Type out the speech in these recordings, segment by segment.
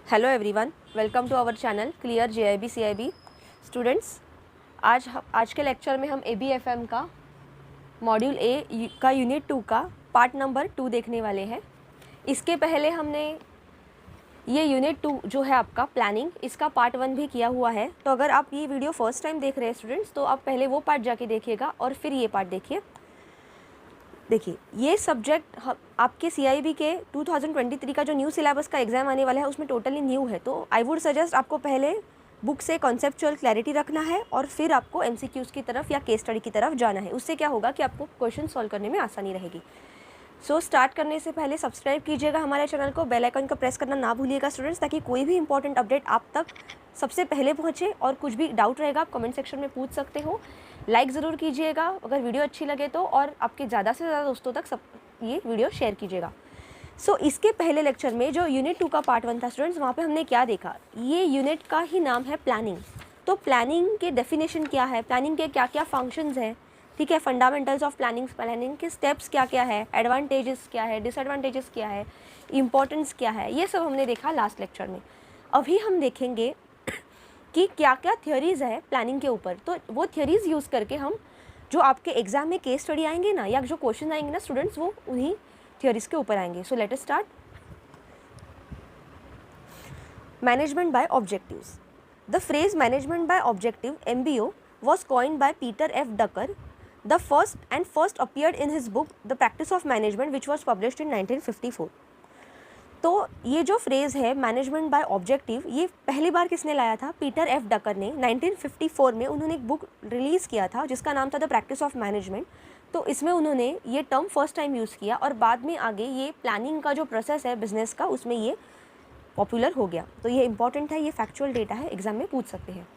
Hello everyone, welcome to our channel clear JIB CIB students. आज के lecture में हम ABFM का मॉड्यूल ए का यूनिट 2 का पार्ट नंबर 2 देखने वाले हैं। इसके पहले हमने ये यूनिट 2 जो है आपका प्लानिंग, इसका पार्ट 1 भी किया हुआ है। तो अगर आप ये वीडियो फर्स्ट टाइम देख रहे हैं स्टूडेंट्स, तो आप पहले वो पार्ट जाके देखिएगा और फिर ये पार्ट देखिए। देखिए, ये सब्जेक्ट आपके CIB के 2023 का जो न्यू सिलेबस का एग्ज़ाम आने वाला है उसमें टोटली न्यू है। तो आई वुड सजेस्ट आपको पहले बुक से कॉन्सेप्चुअल क्लैरिटी रखना है और फिर आपको MCQs की तरफ या केस स्टडी की तरफ जाना है। उससे क्या होगा कि आपको क्वेश्चन सॉल्व करने में आसानी रहेगी। स्टार्ट करने से पहले सब्सक्राइब कीजिएगा हमारे चैनल को, बेल आइकन को प्रेस करना ना भूलिएगा स्टूडेंट्स, ताकि कोई भी इंपॉर्टेंट अपडेट आप तक सबसे पहले पहुँचे। और कुछ भी डाउट रहेगा आप कमेंट सेक्शन में पूछ सकते हो। लाइक ज़रूर कीजिएगा अगर वीडियो अच्छी लगे तो, और आपके ज़्यादा से ज़्यादा दोस्तों तक सब ये वीडियो शेयर कीजिएगा। इसके पहले लेक्चर में जो यूनिट 2 का पार्ट 1 था स्टूडेंट्स, वहाँ पे हमने क्या देखा, ये यूनिट का ही नाम है प्लानिंग। तो प्लानिंग के डेफिनेशन क्या है, प्लानिंग के क्या क्या फंक्शंस हैं, ठीक है, फंडामेंटल्स ऑफ प्लानिंग, प्लानिंग के स्टेप्स क्या क्या है, एडवांटेजेस क्या है, डिसएडवांटेजेस क्या है, इंपॉर्टेंस क्या है, ये सब हमने देखा लास्ट लेक्चर में। अभी हम देखेंगे कि क्या क्या थ्योरीज़ है प्लानिंग के ऊपर। तो वो थ्योरीज़ यूज़ करके हम जो आपके एग्जाम में केस स्टडी आएंगे ना, या जो क्वेश्चन आएंगे ना स्टूडेंट्स, वो उन्हीं थ्योरीज़ के ऊपर आएंगे। Let us start. Management by objectives. The phrase management by objective MBO was coined by Peter F. Drucker, the first appeared in his book The Practice of Management, which was published in 1954. तो ये जो phrase है management by objective, ये पहली बार किसने लाया था? Peter F. डकर ने 1954 में उन्होंने एक बुक रिलीज़ किया था जिसका नाम था द प्रैक्टिस ऑफ मैनेजमेंट। तो इसमें उन्होंने ये टर्म फर्स्ट टाइम यूज़ किया और बाद में आगे ये प्लानिंग का जो प्रोसेस है बिजनेस का, उसमें ये पॉपुलर हो गया। तो ये इंपॉर्टेंट है, ये फैक्चुअल डेटा है, एग्जाम में पूछ सकते हैं।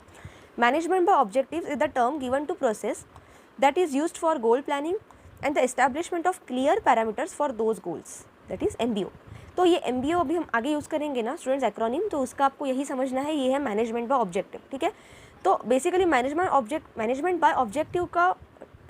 Management by objective is the term given to process that is used for goal planning and the establishment of clear parameters for those goals, that is MBO। तो ये MBO अभी हम आगे यूज़ करेंगे ना स्टूडेंट्स, एक्रोनिम, तो उसका आपको यही समझना है, ये है मैनेजमेंट बाय ऑब्जेक्टिव, ठीक है। तो बेसिकली मैनेजमेंट बाय ऑब्जेक्टिव का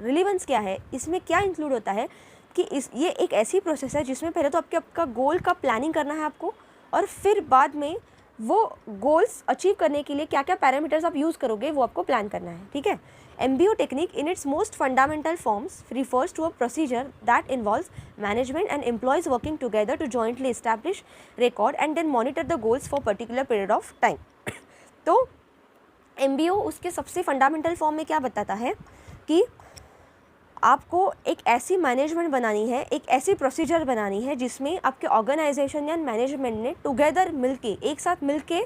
रिलेवेंस क्या है, इसमें क्या इंक्लूड होता है कि ये एक ऐसी प्रोसेस है जिसमें पहले तो आपका गोल का प्लानिंग करना है आपको, और फिर बाद में वो गोल्स अचीव करने के लिए क्या क्या पैरामीटर्स आप यूज़ करोगे वो आपको प्लान करना है, ठीक है। MBO technique in its most fundamental forms refers to a procedure that involves management and employees working together to jointly establish, record and then monitor the goals for particular period of time. तो MBO उसके सबसे fundamental form में क्या बताता है कि आपको एक ऐसी मैनेजमेंट बनानी है, एक ऐसी प्रोसीजर बनानी है जिसमें आपके ऑर्गेनाइजेशन या मैनेजमेंट ने टुगेदर मिलके, एक साथ मिलके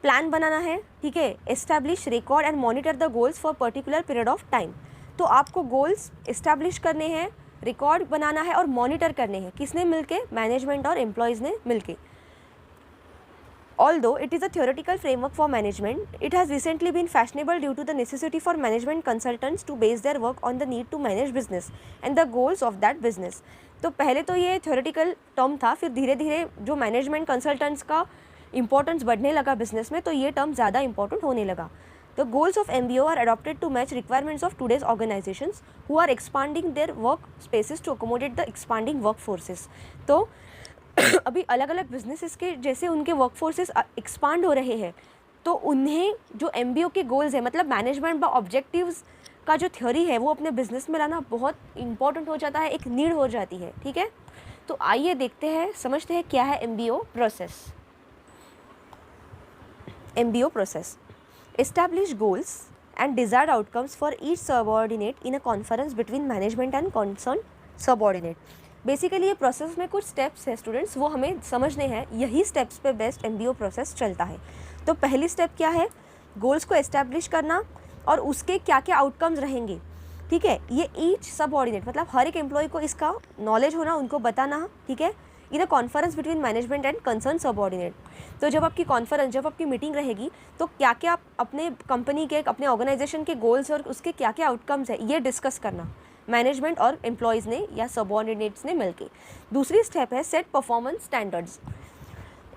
प्लान बनाना है, ठीक है, establish, record and monitor the goals for particular period of time. तो आपको गोल्स एस्टैब्लिश करने हैं, रिकॉर्ड बनाना है और मॉनिटर करने हैं, किसने मिलके? मैनेजमेंट और एम्प्लॉयज़ ने मिलके। Although it is a theoretical framework for management, it has recently been fashionable due to the necessity for management consultants to base their work on the need to manage business and the goals of that business. तो पहले तो ये theoretical term था, फिर धीरे धीरे जो management consultants का इंपॉर्टेंस बढ़ने लगा बिजनेस में, तो ये टर्म ज़्यादा इंपॉर्टेंट होने लगा। The goals of MBO are adopted to match requirements of today's organisations who are expanding their workspaces to accommodate the expanding workforces. तो अभी अलग अलग बिजनेसेस के जैसे उनके वर्क फोर्सेस एक्सपांड हो रहे हैं, तो उन्हें जो MBO के गोल्स है, मतलब मैनेजमेंट बाय ऑब्जेक्टिव्स का जो थ्योरी है, वो अपने बिजनेस में लाना बहुत इंपॉर्टेंट हो जाता है, एक नीड हो जाती है, ठीक है। तो आइए देखते हैं, समझते हैं क्या है MBO process. MBO process. Establish goals and desired outcomes for each subordinate in a conference between management and concerned subordinate. Basically ये प्रोसेस में कुछ स्टेप्स है स्टूडेंट्स, वो हमें समझने हैं, यही स्टेप्स पे बेस्ट MBO प्रोसेस चलता है। तो पहली स्टेप क्या है? गोल्स को एस्टैब्लिश करना और उसके क्या क्या आउटकम्स रहेंगे, ठीक है। ये ईच सबऑर्डिनेट, मतलब हर एक एम्प्लॉय को इसका नॉलेज होना, उनको बताना, ठीक है, in a conference between management and concern subordinate. तो जब आपकी मीटिंग रहेगी, तो क्या क्या अपने कंपनी के, अपने ऑर्गेनाइजेशन के गोल्स और उसके क्या क्या आउटकम्स है, ये डिस्कस करना मैनेजमेंट और एम्प्लॉयज़ ने या सबऑर्डिनेट्स ने मिलके। दूसरी स्टेप है सेट परफॉर्मेंस स्टैंडर्ड्स।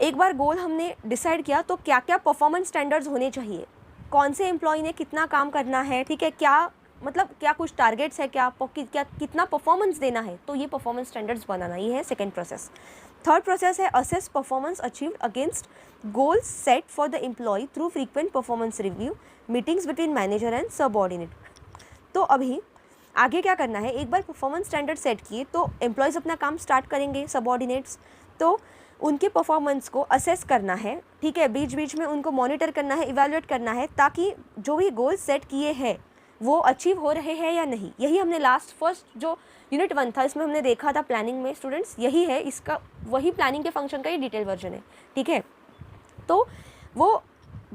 एक बार गोल हमने डिसाइड किया, तो क्या क्या परफॉर्मेंस स्टैंडर्ड्स होने चाहिए, कौन से एम्प्लॉय ने कितना काम करना है, ठीक है, क्या मतलब क्या कुछ टारगेट्स है, क्या कितना परफॉर्मेंस देना है, तो ये परफॉर्मेंस स्टैंडर्ड्स बनाना, ये है सेकेंड प्रोसेस। थर्ड प्रोसेस है assess performance achieved against goals set for the employee through frequent performance review, meetings between manager and subordinate. तो अभी आगे क्या करना है, एक बार परफॉर्मेंस स्टैंडर्ड सेट किए तो एम्प्लॉयज़ अपना काम स्टार्ट करेंगे, सबऑर्डिनेट्स, तो उनके परफॉर्मेंस को असेस करना है, ठीक है, बीच बीच में उनको मॉनिटर करना है, इवैल्यूएट करना है, ताकि जो भी गोल्स सेट किए हैं वो अचीव हो रहे हैं या नहीं। यही हमने फर्स्ट जो यूनिट 1 था इसमें हमने देखा था प्लानिंग में स्टूडेंट्स, यही है इसका, वही प्लानिंग के फंक्शन का ये डिटेल वर्जन है, ठीक है। तो वो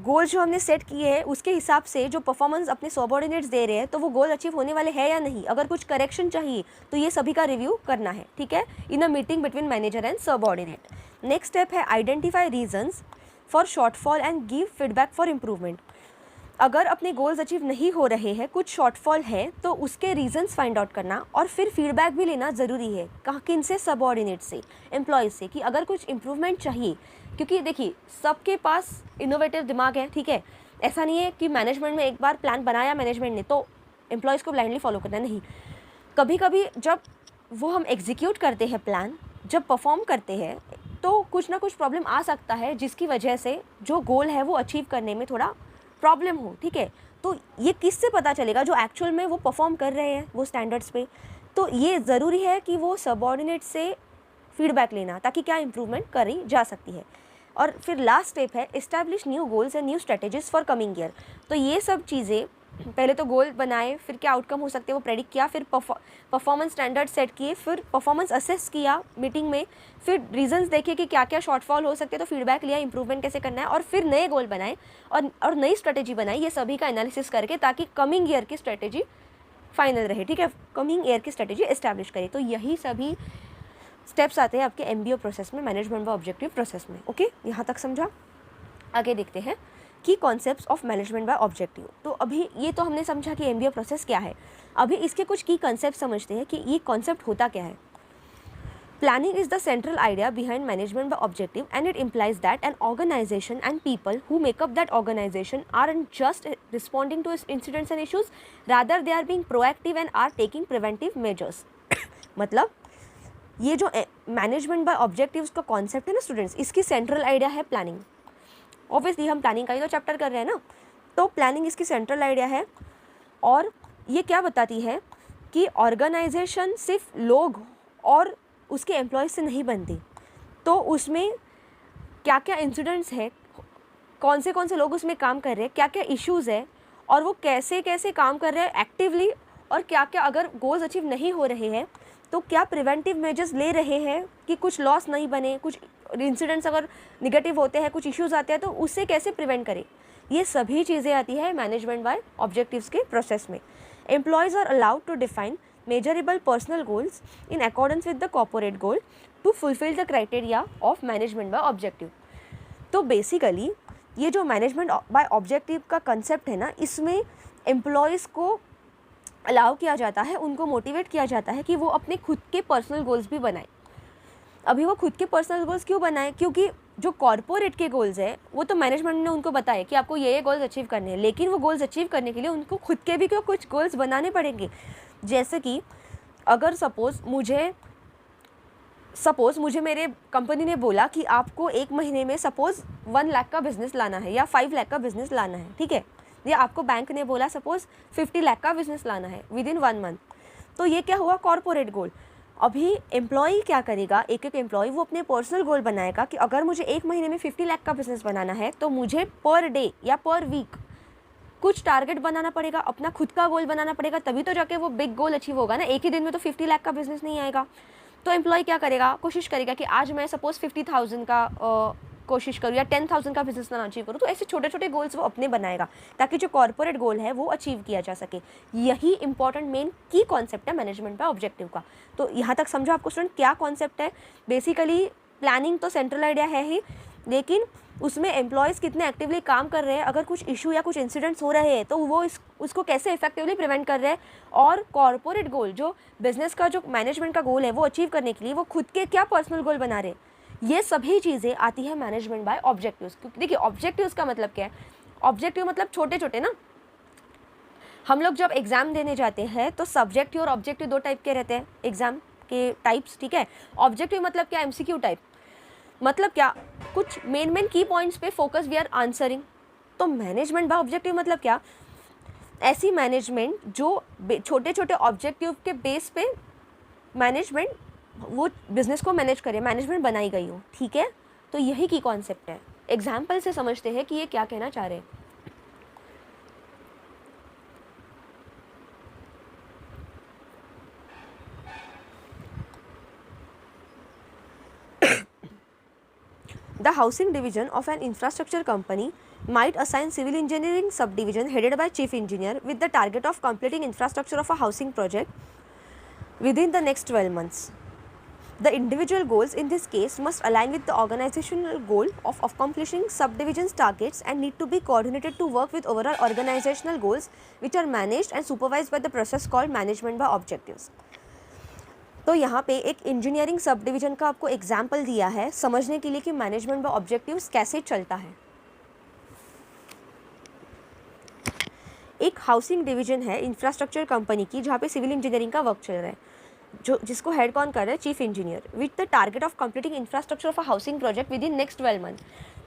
गोल जो हमने सेट किए हैं उसके हिसाब से जो परफॉर्मेंस अपने सबऑर्डिनेट्स दे रहे हैं तो वो गोल अचीव होने वाले हैं या नहीं, अगर कुछ करेक्शन चाहिए तो ये सभी का रिव्यू करना है, ठीक है, in a meeting between manager and subordinate. Next step है identify reasons for shortfall and give feedback for improvement. अगर अपने गोल्स अचीव नहीं हो रहे हैं, कुछ शॉर्टफॉल है, तो उसके रीजंस फाइंड आउट करना और फिर फीडबैक भी लेना ज़रूरी है। कहाँ, किन से, सबऑर्डिनेट से, एम्प्लॉयज़ से, कि अगर कुछ इम्प्रूवमेंट चाहिए, क्योंकि देखिए सबके पास इनोवेटिव दिमाग है, ठीक है, ऐसा नहीं है कि मैनेजमेंट में एक बार प्लान बनाया मैनेजमेंट ने तो एम्प्लॉयज़ को ब्लाइंडली फॉलो करना, नहीं। कभी कभी जब वो हम एग्जीक्यूट करते हैं प्लान, जब परफॉर्म करते हैं तो कुछ ना कुछ प्रॉब्लम आ सकता है जिसकी वजह से जो गोल है वो अचीव करने में थोड़ा प्रॉब्लम हो, ठीक है। तो ये किससे पता चलेगा, जो एक्चुअल में वो परफॉर्म कर रहे हैं वो स्टैंडर्ड्स पे। तो ये ज़रूरी है कि वो सबऑर्डिनेट से फीडबैक लेना, ताकि क्या इम्प्रूवमेंट करी जा सकती है। और फिर लास्ट स्टेप है establish new goals and new strategies for coming year. तो ये सब चीज़ें, पहले तो गोल बनाए, फिर क्या आउटकम हो सकते हैं वो प्रेडिक्ट किया, फिर परफॉर्मेंस स्टैंडर्ड सेट किए, फिर परफॉर्मेंस असेस किया मीटिंग में, फिर रीजंस देखे कि क्या क्या शॉर्टफॉल हो सकते हैं, तो फीडबैक लिया, इंप्रूवमेंट कैसे करना है, और फिर नए गोल बनाए और नई स्ट्रेटेजी बनाई, ये सभी का एनालिसिस करके, ताकि कमिंग ईयर की स्ट्रेटेजी फाइनल रहे, ठीक है, कमिंग ईयर की स्ट्रेटेजी एस्टैब्लिश करें। तो यही सभी स्टेप्स आते हैं आपके MBO प्रोसेस में, मैनेजमेंट बाय ऑब्जेक्टिव प्रोसेस में। ओके, यहाँ तक समझा। आगे देखते हैं की concepts of management by objective. तो अभी ये तो हमने समझा कि MBO प्रोसेस क्या है, अभी इसके कुछ की कंसेप्ट समझते हैं कि ये कॉन्सेप्ट होता क्या है। Planning is the central idea behind management by objective and it implies that an organisation and people who make up that organisation are just responding to incidents and issues, rather they are being proactive and are taking preventive measures. मतलब ये जो management by objectives का concept है ना students, इसकी central idea है planning. Obviously हम planning का ही तो चैप्टर कर रहे हैं ना, तो प्लानिंग इसकी सेंट्रल आइडिया है। और ये क्या बताती है कि ऑर्गेनाइजेशन सिर्फ लोग और उसके एम्प्लॉयज़ से नहीं बनती, तो उसमें क्या क्या इंसिडेंट्स है, कौन से लोग उसमें काम कर रहे हैं, क्या क्या इश्यूज़ है, और वो कैसे कैसे काम कर रहे हैं एक्टिवली, और क्या क्या अगर गोल्स अचीव नहीं हो रहे हैं तो क्या प्रिवेंटिव मेजर्स ले रहे हैं कि कुछ लॉस नहीं बने, कुछ इंसिडेंट्स अगर निगेटिव होते हैं, कुछ इश्यूज आते हैं तो उससे कैसे प्रिवेंट करें। ये सभी चीज़ें आती है मैनेजमेंट बाय ऑब्जेक्टिव्स के प्रोसेस में। Employees are allowed to define measurable personal goals in accordance with the corporate goal to fulfil the criteria of management by objective. तो बेसिकली ये जो मैनेजमेंट बाय ऑब्जेक्टिव का कंसेप्ट है ना, इसमें employees को अलाउ किया जाता है, उनको मोटिवेट किया जाता है कि वो अपने खुद के पर्सनल गोल्स भी बनाएं। अभी वो खुद के पर्सनल गोल्स क्यों बनाएं, क्योंकि जो कॉर्पोरेट के गोल्स हैं वो तो मैनेजमेंट ने उनको बताया कि आपको ये गोल्स अचीव करने हैं, लेकिन वो गोल्स अचीव करने के लिए उनको खुद के भी कुछ गोल्स बनाने पड़ेंगे। जैसे कि अगर सपोज़ मुझे मेरे कंपनी ने बोला कि आपको एक महीने में सपोज़ 1 लाख का बिज़नेस लाना है या 5 लाख का बिज़नेस लाना है, ठीक है, या आपको बैंक ने बोला सपोज़ 50 लाख का बिज़नेस लाना है विद इन 1 मंथ, तो ये क्या हुआ, कॉर्पोरेट गोल। अभी एम्प्लॉई क्या करेगा, एक एक एम्प्लॉई वो अपने पर्सनल गोल बनाएगा कि अगर मुझे एक महीने में 50 लाख का बिज़नेस बनाना है तो मुझे पर डे या पर वीक कुछ टारगेट बनाना पड़ेगा, अपना खुद का गोल बनाना पड़ेगा, तभी तो जाके वो बिग गोल अचीव होगा ना। एक ही दिन में तो 50 लाख का बिज़नेस नहीं आएगा। तो एम्प्लॉय क्या करेगा, कोशिश करेगा कि आज मैं सपोज़ 50,000 का कोशिश करूँ या 10,000 का बिजनेस प्लान अचीव करूँ। तो ऐसे छोटे छोटे गोल्स वो अपने बनाएगा ताकि जो कॉर्पोरेट गोल है वो अचीव किया जा सके। यही इंपॉर्टेंट मेन की कॉन्सेप्ट है मैनेजमेंट बाय ऑब्जेक्टिव का। तो यहाँ तक समझो आपको स्टूडेंट क्या कॉन्सेप्ट है। बेसिकली प्लानिंग तो सेंट्रल आइडिया है ही, लेकिन उसमें एम्प्लॉयज़ कितने एक्टिवली काम कर रहे हैं, अगर कुछ इशू या कुछ इंसिडेंट्स हो रहे हैं तो वो उसको कैसे इफेक्टिवली प्रिवेंट कर रहे हैं, और कॉर्पोरेट गोल जो बिजनेस का जो मैनेजमेंट का गोल है वो अचीव करने के लिए वो खुद के क्या पर्सनल गोल बना रहे हैं। ये सभी चीज़ें आती है मैनेजमेंट बाय ऑब्जेक्टिव्स। क्योंकि देखिए ऑब्जेक्टिव्स का मतलब क्या है, ऑब्जेक्टिव मतलब छोटे छोटे ना। हम लोग जब एग्ज़ाम देने जाते हैं तो सब्जेक्टिव और ऑब्जेक्टिव दो टाइप के रहते हैं एग्ज़ाम के टाइप्स, ठीक है। ऑब्जेक्टिव मतलब क्या, MCQ टाइप, मतलब क्या, कुछ मेन की पॉइंट्स पे फोकस वी आर आंसरिंग। तो मैनेजमेंट बाय ऑब्जेक्टिव मतलब क्या, ऐसी मैनेजमेंट जो छोटे छोटे ऑब्जेक्टिव के बेस पे मैनेजमेंट वो बिजनेस को मैनेज करे, मैनेजमेंट बनाई गई हो, ठीक है। तो यही की कॉन्सेप्ट है। एग्जाम्पल से समझते हैं कि ये क्या कहना चाह रहे हैं। The housing division of an infrastructure company might assign civil engineering subdivision headed by chief engineer with the target of completing infrastructure of a housing project within the next 12 months. The individual goals in this case must align with the organizational goal of accomplishing subdivision's targets and need to be coordinated to work with overall organizational goals which are managed and supervised by the process called management by objectives. तो यहाँ पे एक engineering sub division का आपको example दिया है समझने के लिए कि मैनेजमेंट बाय ऑब्जेक्टिव्स कैसे चलता है। एक हाउसिंग डिवीजन है इंफ्रास्ट्रक्चर कंपनी की जहाँ पे सिविल इंजीनियरिंग का वर्क चल रहा है, जो जिसको हेड कौन कर रहा है, chief engineer, with the target of completing infrastructure of a housing project with in next 12 month.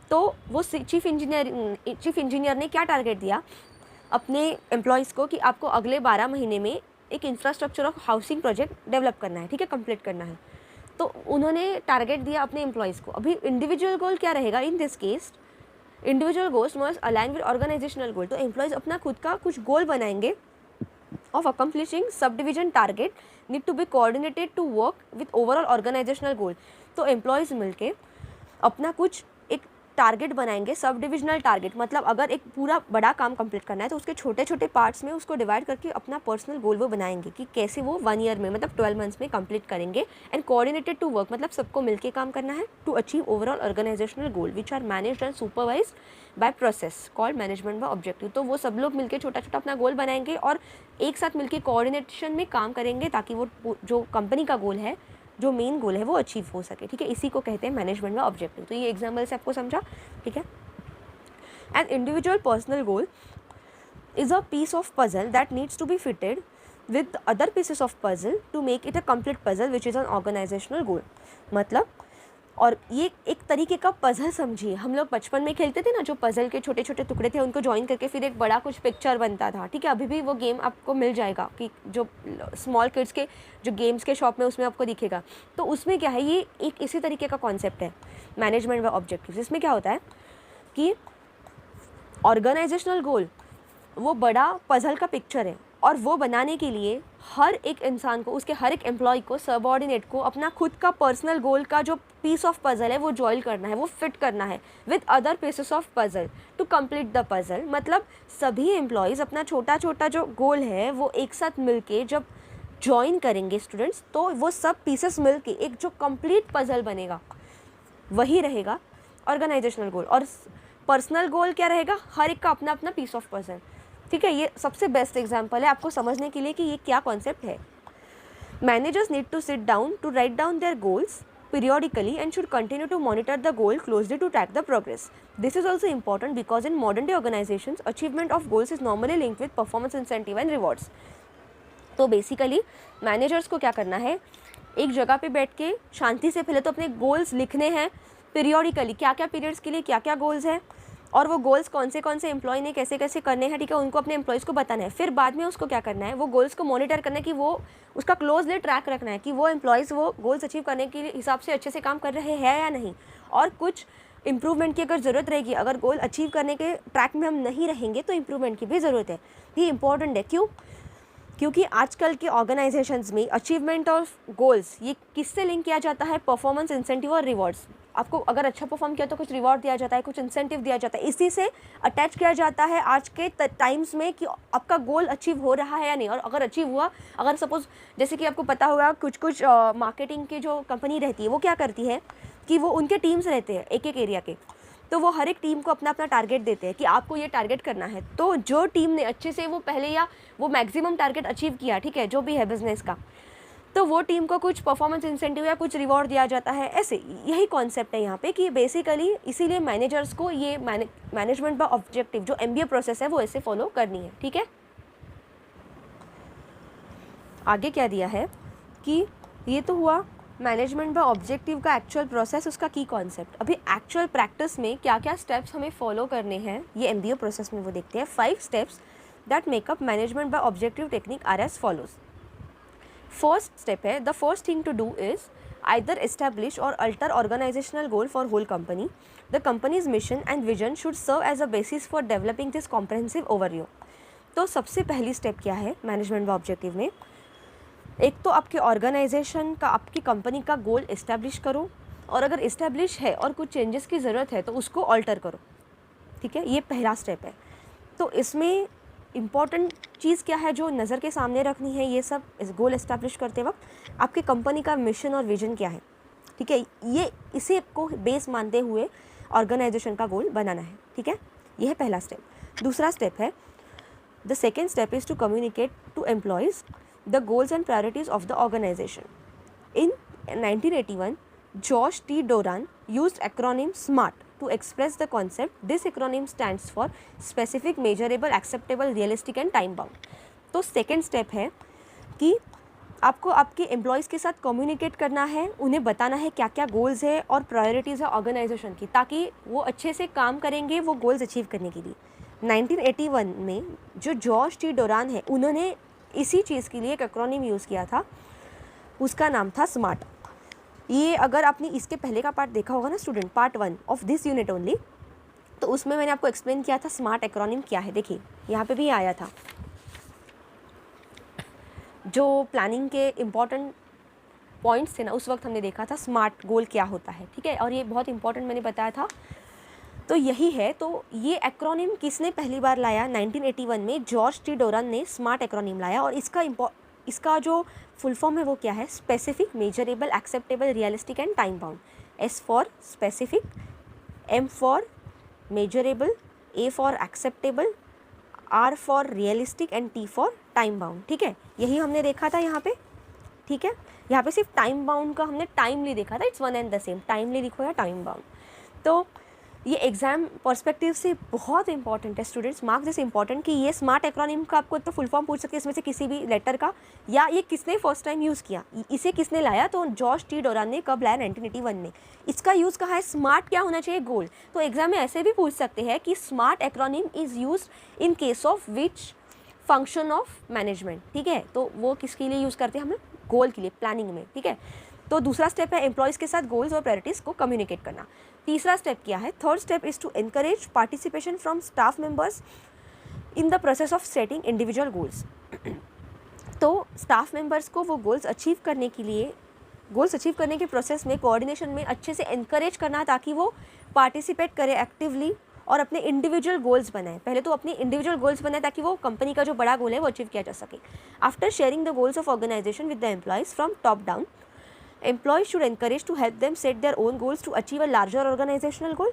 तो वो चीफ इंजीनियर ने क्या टारगेट दिया अपने एम्प्लॉयज़ को कि आपको अगले 12 महीने में एक infrastructure of housing project develop करना है, ठीक है, कंप्लीट करना है। तो उन्होंने टारगेट दिया अपने एम्प्लॉयज़ को। अभी इंडिविजुअल गोल क्या रहेगा, in this case individual goals must align with organisational goal. तो एम्प्लॉयज़ अपना खुद का कुछ गोल बनाएंगे of accomplishing sub division target need to be coordinated to work with overall organisational goal. तो एम्प्लॉयज़ मिलके अपना कुछ एक टारगेट बनाएंगे, सब डिविजनल टारगेट, मतलब अगर एक पूरा बड़ा काम कंप्लीट करना है तो उसके छोटे छोटे पार्ट्स में उसको डिवाइड करके अपना पर्सनल गोल वो बनाएंगे कि कैसे वो 1 ईयर में मतलब 12 मंथ्स में कंप्लीट करेंगे। एंड कोऑर्डिनेटेड टू वर्क मतलब सबको मिलके काम करना है to achieve overall organisational goal which are managed and supervised by process called management by objective. तो वो सब लोग मिलके छोटा छोटा अपना गोल बनाएंगे और एक साथ मिलके कोऑर्डिनेशन में काम करेंगे ताकि वो जो कंपनी का गोल है, जो मेन गोल है, वो अचीव हो सके, ठीक है। इसी को कहते हैं मैनेजमेंट बाय ऑब्जेक्टिव। तो ये एग्जाम्पल से आपको समझा, ठीक है। An individual personal goal is a piece of puzzle that needs to be fitted with other pieces of puzzle to make it a complete puzzle which is an organisational goal. मतलब, और ये एक तरीके का पजल समझिए, हम लोग बचपन में खेलते थे ना, जो पजल के छोटे छोटे टुकड़े थे उनको ज्वाइन करके फिर एक बड़ा कुछ पिक्चर बनता था, ठीक है। अभी भी वो गेम आपको मिल जाएगा कि जो स्मॉल किड्स के जो गेम्स के शॉप में उसमें आपको दिखेगा। तो उसमें क्या है, ये एक इसी तरीके का कॉन्सेप्ट है मैनेजमेंट बाय ऑब्जेक्टिव्स। इसमें क्या होता है कि ऑर्गेनाइजेशनल गोल वो बड़ा पजल का पिक्चर है और वो बनाने के लिए हर एक इंसान को, उसके हर एक एम्प्लॉय को, सबऑर्डिनेट को अपना खुद का पर्सनल गोल का जो पीस ऑफ पजल है वो ज्वाइन करना है, वो फिट करना है with other pieces of puzzle to complete the puzzle. मतलब सभी एम्प्लॉयज़ अपना छोटा छोटा जो गोल है वो एक साथ मिलके जब ज्वाइन करेंगे स्टूडेंट्स, तो वो सब पीसेस मिलके एक जो कंप्लीट पजल बनेगा वही रहेगा ऑर्गेनाइजेशनल गोल। और पर्सनल गोल क्या रहेगा, हर एक का अपना अपना पीस ऑफ पजल, ठीक है। ये सबसे बेस्ट एग्जांपल है आपको समझने के लिए कि ये क्या कॉन्सेप्ट है। Managers need to sit down to write down their goals periodically and should continue to monitor the goal closely to track the progress. This is also important because in modern day organizations, achievement of goals is normally linked with performance incentive and rewards. तो basically managers को क्या करना है, एक जगह पे बैठ के शांति से पहले तो अपने गोल्स लिखने हैं पीरियोडिकली, क्या क्या पीरियड्स के लिए क्या क्या गोल्स हैं और वो गोल्स कौन से एम्प्लॉय ने कैसे कैसे करने हैं, ठीक है, उनको अपने एम्प्लॉयज़ को बताना है। फिर बाद में उसको क्या करना है, वो गोल्स को मॉनिटर करना है कि वो उसका क्लोजली ट्रैक रखना है कि वो एम्प्लॉयज़ वो गोल्स अचीव करने के हिसाब से अच्छे से काम कर रहे हैं या नहीं, और कुछ इंप्रूवमेंट की अगर ज़रूरत रहेगी, अगर गोल अचीव करने के ट्रैक में हम नहीं रहेंगे तो इंप्रूवमेंट की भी ज़रूरत है। ये इंपॉर्टेंट है, क्यों? क्योंकि आजकल के ऑर्गेनाइजेशंस में अचीवमेंट ऑफ गोल्स ये किससे लिंक किया जाता है, परफॉर्मेंस इंसेंटिव और रिवॉर्ड्स। आपको अगर अच्छा परफॉर्म किया तो कुछ रिवॉर्ड दिया जाता है, कुछ इंसेंटिव दिया जाता है, इसी से अटैच किया जाता है आज के टाइम्स में कि आपका गोल अचीव हो रहा है या नहीं। और अगर अचीव हुआ, अगर सपोज जैसे कि आपको पता होगा कुछ मार्केटिंग की जो कंपनी रहती है वो क्या करती है कि वो उनके टीम्स रहते हैं एक एक एरिया के, तो वो हर एक टीम को अपना अपना टारगेट देते हैं कि आपको ये टारगेट करना है। तो जो टीम ने अच्छे से वो पहले या वो मैक्सिमम टारगेट अचीव किया, ठीक है, जो भी है बिजनेस का, तो वो टीम को कुछ परफॉर्मेंस इंसेंटिव या कुछ रिवॉर्ड दिया जाता है। ऐसे यही कॉन्सेप्ट है यहाँ पे कि बेसिकली इसीलिए मैनेजर्स को ये मैनेजमेंट बाय ऑब्जेक्टिव जो MBA प्रोसेस है वो ऐसे फॉलो करनी है, ठीक है। आगे क्या दिया है कि ये तो हुआ मैनेजमेंट बाय ऑब्जेक्टिव का एक्चुअल प्रोसेस, उसका की कॉन्सेप्ट, अभी एक्चुअल प्रैक्टिस में क्या क्या स्टेप्स हमें फॉलो करने हैं ये एमबीओ प्रोसेस में वो देखते हैं। 5 steps that make up management by objective technique are as follows. First step है, the first thing to do is either establish or alter organizational goal for whole company. The company's mission and vision should serve as a basis for developing this comprehensive overview. तो सबसे पहली step क्या है management by objective में, एक तो आपके organisation का, आपकी कंपनी का गोल इस्टेब्लिश करो, और अगर इस्टेब्लिश है और कुछ चेंजेस की ज़रूरत है तो उसको ऑल्टर करो, ठीक है, ये पहला स्टेप है। तो इसमें इम्पॉर्टेंट चीज़ क्या है जो नज़र के सामने रखनी है, ये सब इस गोल इस्टेब्लिश करते वक्त आपकी कंपनी का मिशन और विजन क्या है, ठीक है, ये इसे को बेस मानते हुए ऑर्गेनाइजेशन का गोल बनाना है, ठीक है, ये है पहला स्टेप। दूसरा स्टेप है, the second step is to communicate to employees the goals and priorities of the organisation. In 1981 George T Doran used acronym SMART to express the concept. This acronym stands for specific, measurable, acceptable, realistic and time bound. तो second step है कि आपको आपके employees के साथ communicate करना है, उन्हें बताना है क्या क्या गोल्स है और प्रायोरिटीज़ है ऑर्गेनाइजेशन की, ताकि वो अच्छे से काम करेंगे वो गोल्स अचीव करने के लिए। 1981 में जो जॉर्ज टी डोरान है, उन्होंने इसी चीज़ के लिए एक एक्रोनिम यूज़ किया था, उसका नाम था स्मार्ट। ये अगर आपने इसके पहले का पार्ट देखा होगा ना student, part 1 of this unit only, तो उसमें मैंने आपको एक्सप्लेन किया था स्मार्ट एक्रोनिम क्या है। देखिए यहाँ पे भी आया था, जो प्लानिंग के इम्पॉर्टेंट पॉइंट्स थे ना, उस वक्त हमने देखा था स्मार्ट गोल क्या होता है, ठीक है, और ये बहुत इंपॉर्टेंट मैंने बताया था, तो यही है। तो ये एक्रोनिम किसने पहली बार लाया, 1981 में जॉर्ज टी डोरान ने स्मार्ट एक्रोनिम लाया, और इसका जो फुल फॉर्म है वो क्या है, specific, measurable, acceptable, realistic and time bound. S for specific, M for measurable, A for acceptable, R for realistic and T for time bound, ठीक है, यही हमने देखा था यहाँ पे, ठीक है। यहाँ पे सिर्फ टाइम बाउंड का हमने टाइमली देखा था, it's one and the same, timely लिखो या टाइम बाउंड। तो ये एग्जाम पर्सपेक्टिव से बहुत इंपॉर्टेंट है स्टूडेंट्स, मार्क्स जैसे इंपॉर्टेंट कि ये स्मार्ट एक्रोनिम का आपको तो फुल फॉर्म पूछ सकते हैं इसमें से किसी भी लेटर का, या ये किसने फर्स्ट टाइम यूज़ किया, इसे किसने लाया, तो जॉर्ज टी डोरान ने कब लाया, 1981 में। इसका यूज़ कहा है, स्मार्ट क्या होना चाहिए, गोल। तो एग्जाम में ऐसे भी पूछ सकते हैं कि smart acronym is use in case of which function of management, ठीक है, तो वो किसके लिए यूज़ करते हैं हम लोग, गोल के लिए, प्लानिंग में, ठीक है। तो दूसरा स्टेप है एम्प्लॉयज़ के साथ गोल्स और प्रायोरिटीज़ को कम्युनिकेट करना। तीसरा स्टेप क्या है, third step is to encourage participation from staff members in the process of setting individual goals. तो स्टाफ मेंबर्स को वो गोल्स अचीव करने के लिए, गोल्स अचीव करने के प्रोसेस में, कोऑर्डिनेशन में अच्छे से एनकरेज करना, ताकि वो पार्टिसिपेट करे एक्टिवली और अपने इंडिविजुअल गोल्स बनाए। पहले तो अपने इंडिविजुअल गोल्स बनाए ताकि वो कंपनी का जो बड़ा गोल है वो अचीव किया जा सके। After sharing the goals of organisation with the employees from top down, employees should encourage to help them set their own goals to achieve a larger organizational goal.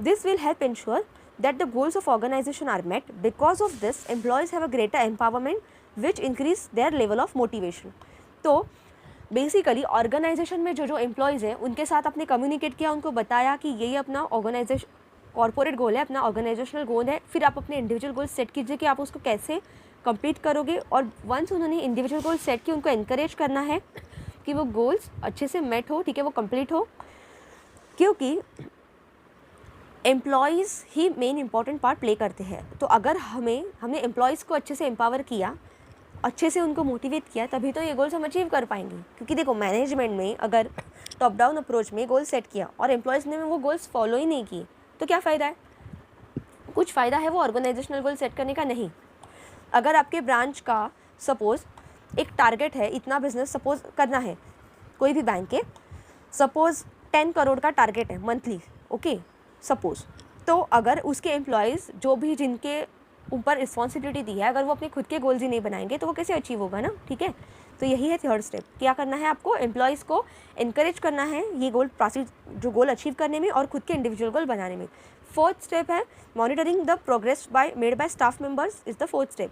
This will help ensure that the goals of organization are met. Because of this, employees have a greater empowerment which increase their level of motivation. तो basically organisation में जो employees हैं उनके साथ आपने communicate किया, उनको बताया कि यही अपना ऑर्गेनाइजेशन कॉर्पोरेट गोल है, अपना ऑर्गेनाइजेशनल गोल है, फिर आप अपने इंडिविजुअल गोल सेट कीजिए कि आप उसको कैसे कंप्लीट करोगे। और वंस उन्होंने इंडिविजुअल गोल सेट किए, उनको एनकरेज करना है कि वो गोल्स अच्छे से मेट हो, ठीक है, वो कंप्लीट हो, क्योंकि एम्प्लॉयज़ ही मेन इंपॉर्टेंट पार्ट प्ले करते हैं। तो अगर हमने एम्प्लॉयज़ को अच्छे से एम्पावर किया, अच्छे से उनको मोटिवेट किया, तभी तो ये गोल्स हम अचीव कर पाएंगे। क्योंकि देखो मैनेजमेंट में अगर टॉप डाउन अप्रोच में गोल सेट किया और एम्प्लॉयज़ ने वो गोल्स फॉलो ही नहीं किए, तो क्या फ़ायदा है, कुछ फ़ायदा है वो ऑर्गेनाइजेशनल गोल सेट करने का, नहीं। अगर आपके ब्रांच का सपोज़ एक टारगेट है, इतना बिजनेस सपोज करना है, कोई भी बैंक के सपोज़ 10 करोड़ का टारगेट है मंथली, ओके सपोज़, तो अगर उसके एम्प्लॉयज़ जो भी जिनके ऊपर रिस्पॉन्सिबिलिटी दी है, अगर वो अपने खुद के गोल्स ही नहीं बनाएंगे तो वो कैसे अचीव होगा ना, ठीक है। तो यही है थर्ड स्टेप, क्या करना है आपको, एम्प्लॉयज़ को इनकरेज करना है ये गोल जो गोल अचीव करने में और खुद के इंडिविजुअल गोल बनाने में। फोर्थ स्टेप है monitoring the progress made by staff members is the fourth step.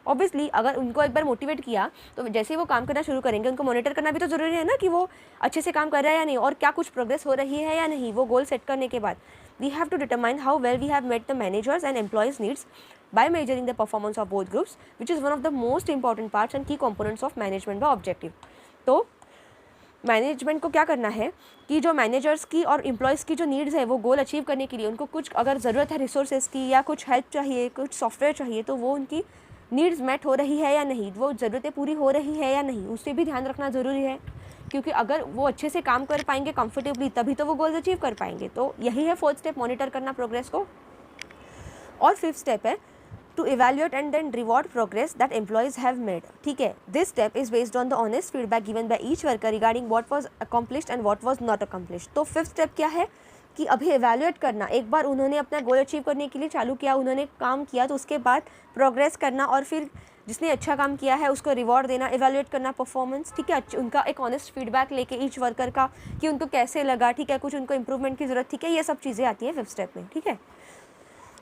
Obviously अगर उनको एक बार मोटिवेट किया तो जैसे ही वो काम करना शुरू करेंगे, उनको मॉनिटर करना भी तो ज़रूरी है ना कि वो अच्छे से काम कर रहा है या नहीं, और क्या कुछ प्रोग्रेस हो रही है या नहीं। वो गोल सेट करने के बाद we have to determine how well we have met the managers and employees needs by measuring the performance of both groups, which is one of the most important parts and key components of management by objective. तो management को क्या करना है कि जो managers की और employees की जो नीड्स है वो गोल अचीव करने के लिए उनको कुछ अगर ज़रूरत है रिसोर्सेज की या कुछ हेल्प चाहिए, कुछ सॉफ्टवेयर चाहिए, तो वो उनकी नीड्स मैट हो रही है या नहीं, वो ज़रूरतें पूरी हो रही है या नहीं, उससे भी ध्यान रखना ज़रूरी है। क्योंकि अगर वो अच्छे से काम कर पाएंगे कंफर्टेबली, तभी तो वो गोल्स अचीव कर पाएंगे। तो यही है फोर्थ स्टेप, मॉनिटर करना प्रोग्रेस को। और फिफ्थ स्टेप है to evaluate and then reward progress that employees have made. ठीक है, this step is based on the honest feedback given by each worker regarding what was accomplished and what was not accomplished. तो fifth step क्या है कि अभी evaluate करना, एक बार उन्होंने अपना गोल अचीव करने के लिए चालू किया, उन्होंने काम किया, तो उसके बाद प्रोग्रेस करना और फिर जिसने अच्छा काम किया है उसको रिवॉर्ड देना, इवैल्यूएट करना परफॉर्मेंस। ठीक है, उनका एक ऑनेस्ट फीडबैक लेके ईच वर्कर का कि उनको कैसे लगा, ठीक है, कुछ उनको इंप्रूवमेंट की ज़रूरत, ठीक है, ये सब चीज़ें आती हैं फिफ्थ स्टेप में। ठीक है,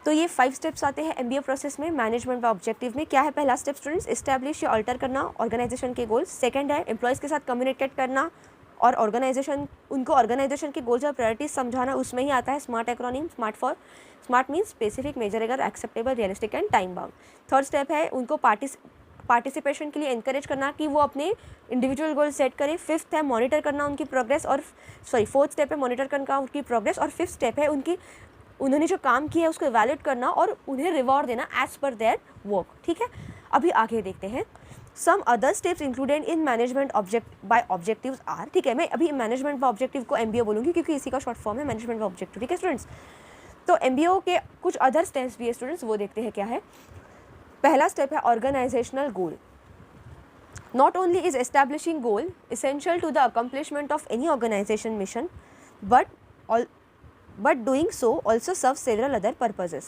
तो ये 5 स्टेप्स आते हैं एमबीए प्रोसेस में मैनेजमेंट बाय ऑब्जेक्टिव में। क्या है पहला स्टेप स्टूडेंट्स? इस्टेब्लिश या अल्टर करना ऑर्गेनाइजेशन के गोल्स। सेकंड है एम्प्लॉयज़ के साथ कम्युनिकेट करना और ऑर्गेनाइजेशन के गोल्स और प्रायोरिटीज समझाना, उसमें ही आता है smart acronym. Smart means specific, measurable, acceptable, realistic and time bound. Third step है उनको पार्टिसिपेशन के लिए एनकरेज करना कि वो अपने इंडिविजुअल गोल सेट करें। फिफ्थ है मॉनिटर करना उनकी प्रोग्रेस और फोर्थ स्टेप है मॉनिटर करना उनकी प्रोग्रेस और फिफ्थ स्टेप है उन्होंने जो काम किया है उसको इवैल्यूएट करना और उन्हें रिवॉर्ड देना एज पर देयर वर्क। ठीक है, अभी आगे देखते हैं some other steps included in management by objectives are. ठीक है, मैं अभी मैनेजमेंट बाय ऑब्जेक्टिव को एमबीओ बोलूँगी क्योंकि इसी का शॉर्ट फॉर्म है मैनेजमेंट बाय ऑब्जेक्टिव। ठीक है स्टूडेंट्स, तो एमबीओ के कुछ अदर स्टेप्स भी है स्टूडेंट्स, वो देखते हैं क्या है। पहला स्टेप है organisational goal. Not only is establishing goal essential to the accomplishment of any organization mission, but doing so also serves several other purposes.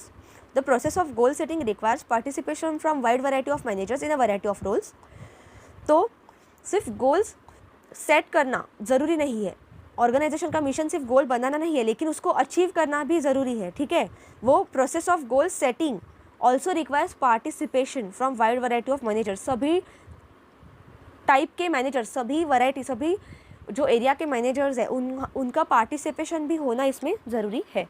The process of goal setting requires participation from wide variety of managers in a variety of roles. तो सिर्फ goals set करना ज़रूरी नहीं है, organisation का mission सिर्फ गोल बनाना नहीं है, लेकिन उसको अचीव करना भी ज़रूरी है। ठीक है, वो process of goal setting also requires participation from wide variety of managers. सभी टाइप के मैनेजर्स, सभी वैरायटी, सभी जो एरिया के मैनेजर्स हैं उनका पार्टिसिपेशन भी होना इसमें ज़रूरी है।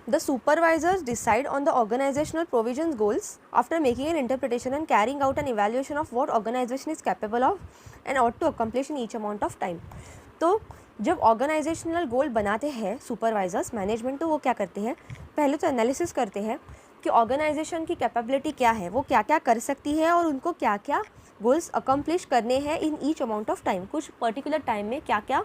The supervisors decide on the organizational provisions goals after making an interpretation and carrying out an evaluation of what organization is capable of and ought to accomplish in each amount of time. तो जब organisational गोल बनाते हैं supervisors, management, तो वो क्या करते हैं, पहले तो एनालिसिस करते हैं कि ऑर्गेनाइजेशन की कैपेबिलिटी क्या है, वो क्या क्या कर सकती है और उनको क्या क्या गोल्स अकम्प्लिश करने हैं in each amount of time, कुछ पर्टिकुलर टाइम में क्या क्या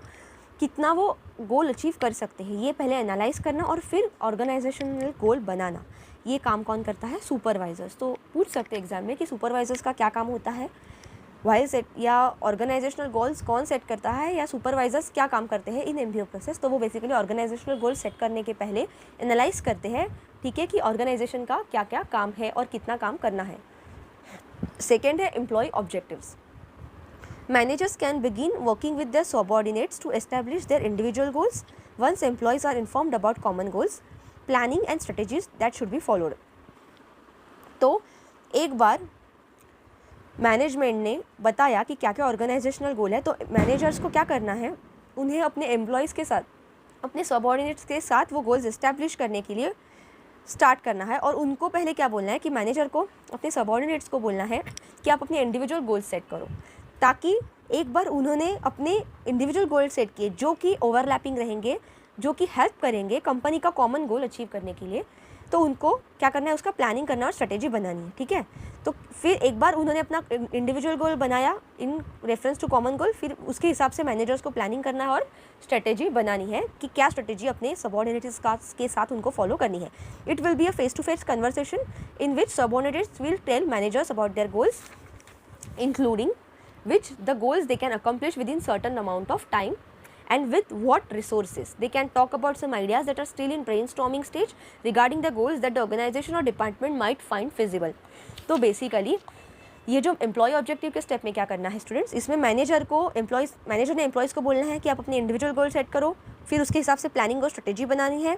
कितना वो गोल अचीव कर सकते हैं, ये पहले एनालाइज करना और फिर ऑर्गेनाइजेशनल गोल बनाना। ये काम कौन करता है? सुपरवाइजर्स। तो पूछ सकते हैं एग्जाम में कि सुपरवाइजर्स का क्या काम होता है, वाई सेट या ऑर्गेनाइजेशनल गोल्स कौन सेट करता है या सुपरवाइजर्स क्या काम करते हैं इन एमबीओ प्रोसेस। तो वो बेसिकली ऑर्गेनाइजेशनल गोल सेट करने के पहले एनालाइज करते हैं, ठीक है, कि ऑर्गेनाइजेशन का क्या क्या काम है और कितना काम करना है। सेकेंड है employee objectives. Managers can begin working with their subordinates to establish their individual goals once employees are informed about common goals, planning and strategies that should be followed. तो एक बार मैनेजमेंट ने बताया कि क्या क्या ऑर्गेनाइजेशनल गोल है, तो मैनेजर्स को क्या करना है, उन्हें अपने एम्प्लॉयज़ के साथ, अपने सबऑर्डिनेट्स के साथ वो गोल्स इस्टेब्लिश करने के लिए स्टार्ट करना है। और उनको पहले क्या बोलना है कि मैनेजर को अपने सबऑर्डिनेट्स को बोलना है कि आप अपने इंडिविजुअल गोल सेट करो, ताकि एक बार उन्होंने अपने इंडिविजुअल गोल सेट किए जो कि ओवरलैपिंग रहेंगे, जो कि हेल्प करेंगे कंपनी का कॉमन गोल अचीव करने के लिए, तो उनको क्या करना है, उसका प्लानिंग करना और स्ट्रेटेजी बनानी है। ठीक है, तो फिर एक बार उन्होंने अपना इंडिविजुअल गोल बनाया in reference to common goal, फिर उसके हिसाब से मैनेजर्स को प्लानिंग करना है और स्ट्रेटेजी बनानी है कि क्या स्ट्रेटेजी अपने सबऑर्डिनेट्स के साथ उनको फॉलो करनी है। It will be a face to face conversation in which subordinates will tell managers about their goals, including which the goals they can accomplish within certain amount of time and with what resources. They can talk about some ideas that are still in brainstorming stage regarding the goals that the organization or department might find feasible. तो basically ये जो employ objective के step में क्या करना है students, इसमें manager ने एम्प्लॉयज़ को बोलना है कि आप अपने इंडिविजुअल गोल सेट करो, फिर उसके हिसाब से प्लानिंग और स्ट्रेटेजी बनानी है,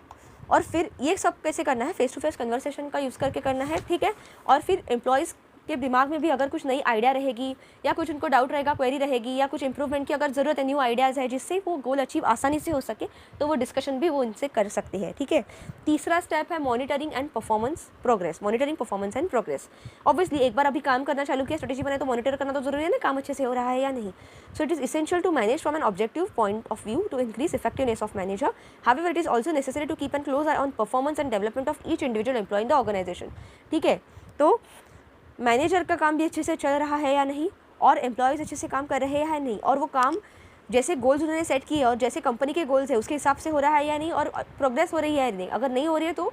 और फिर ये सब कैसे करना है, फेस टू फेस कन्वर्सेशन का यूज़ करके करना है। ठीक है, और फिर एम्प्लॉयज़ के दिमाग में भी अगर कुछ नई आइडिया रहेगी या कुछ उनको डाउट रहेगा, क्वेरी रहेगी या कुछ इंप्रूवमेंट की अगर ज़रूरत है, न्यू आइडियाज़ है जिससे वो गोल अचीव आसानी से हो सके, तो वो डिस्कशन भी वो उनसे कर सकते हैं। ठीक है, तीसरा स्टेप है monitoring and performance progress, monitoring performance and progress. Obviously एक बार अभी काम करना चालू किया, स्ट्रेटेजी बनाए, तो मॉनिटर करना तो जरूरी है ना, काम अच्छे से हो रहा है या नहीं। So it is essential to manage from an objective point of view to increase effectiveness of manager. However it is also necessary to keep an close eye on performance and development of each individual employee in the organisation. ठीक है, तो manager का काम भी अच्छे से चल रहा है या नहीं, और एम्प्लॉयज़ अच्छे से काम कर रहे हैं या नहीं, और वो काम जैसे गोल्स उन्होंने सेट किए और जैसे कंपनी के गोल्स है उसके हिसाब से हो रहा है या नहीं, और प्रोग्रेस हो रही है या नहीं। अगर नहीं हो रही है तो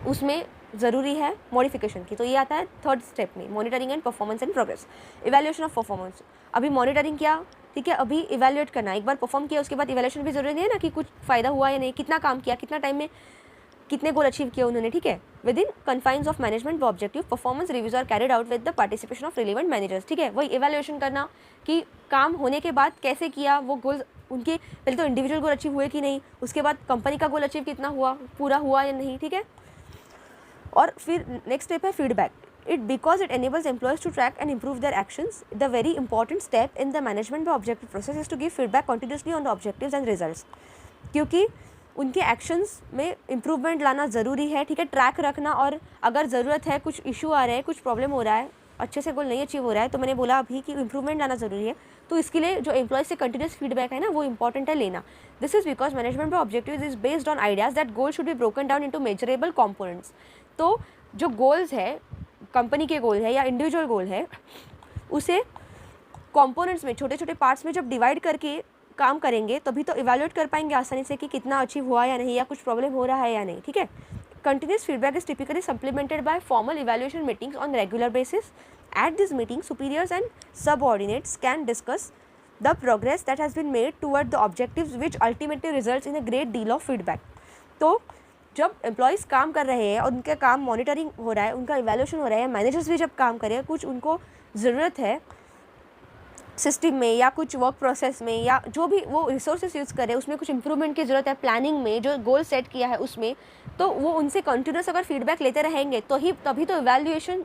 उसमें ज़रूरी है मॉडिफिकेशन की। तो ये आता है थर्ड स्टेप में, monitoring and performance and progress. Evaluation of performance, अभी मॉनिटरिंग किया, ठीक है, अभी इवैल्यूएट करना, एक बार परफॉर्म किया उसके बाद इवैल्यूएशन भी ज़रूरी है ना, कि कुछ फ़ायदा हुआ या नहीं, कितना काम किया, कितना टाइम में कितने गोल अचीव किए उन्होंने। ठीक है, within confines of management objective performance reviews are carried out with the participation of relevant managers. ठीक है, वही इवैल्यूएशन करना कि काम होने के बाद कैसे किया, वो गोल्स उनके पहले तो इंडिविजुअल गोल अचीव हुए कि नहीं, उसके बाद कंपनी का गोल अचीव कितना हुआ, पूरा हुआ या नहीं। ठीक है, और फिर नेक्स्ट स्टेप है feedback. It because it enables employees to track and improve their actions. The very important step in the management by objective process is to give feedback continuously on the objectives and results, क्योंकि उनके actions में improvement लाना ज़रूरी है। ठीक है, track रखना, और अगर ज़रूरत है, कुछ इशू आ रहा है, कुछ प्रॉब्लम हो रहा है, अच्छे से गोल नहीं अचीव हो रहा है, तो मैंने बोला अभी कि इम्प्रूवमेंट लाना ज़रूरी है। तो इसके लिए जो एम्प्लॉयज से कंटिन्यूस फीडबैक है ना, वो इंपॉर्टेंट है लेना। This is because management objective is based on ideas that goal should be broken down into measurable components. तो जो गोल्स है, कंपनी के गोल है या इंडिविजुअल गोल है, उसे कंपोनेंट्स में, छोटे छोटे पार्ट्स में जब डिवाइड करके काम करेंगे तभी तो इवैल्यूएट कर पाएंगे आसानी से कि कितना अचीव हुआ या नहीं, या कुछ प्रॉब्लम हो रहा है या नहीं। ठीक है, continuous feedback is typically supplemented by formal evaluation meetings on regular basis. At this meeting superiors and subordinates can discuss the progress that has been made toward the objectives which ultimately results in a great deal of feedback. तो जब employees काम कर रहे हैं और उनका काम monitoring हो रहा है, उनका इवैल्यूएशन हो रहा है, मैनेजर्स भी जब काम कर रहे हैं, कुछ उनको ज़रूरत है सिस्टम में या कुछ वर्क प्रोसेस में, या जो भी वो रिसोर्सेज यूज़ कर रहे हैं उसमें कुछ इंप्रूवमेंट की ज़रूरत है, प्लानिंग में जो गोल सेट किया है उसमें, तो वो उनसे कंटिन्यूस अगर फीडबैक लेते रहेंगे तो ही तभी तो इवैल्यूएशन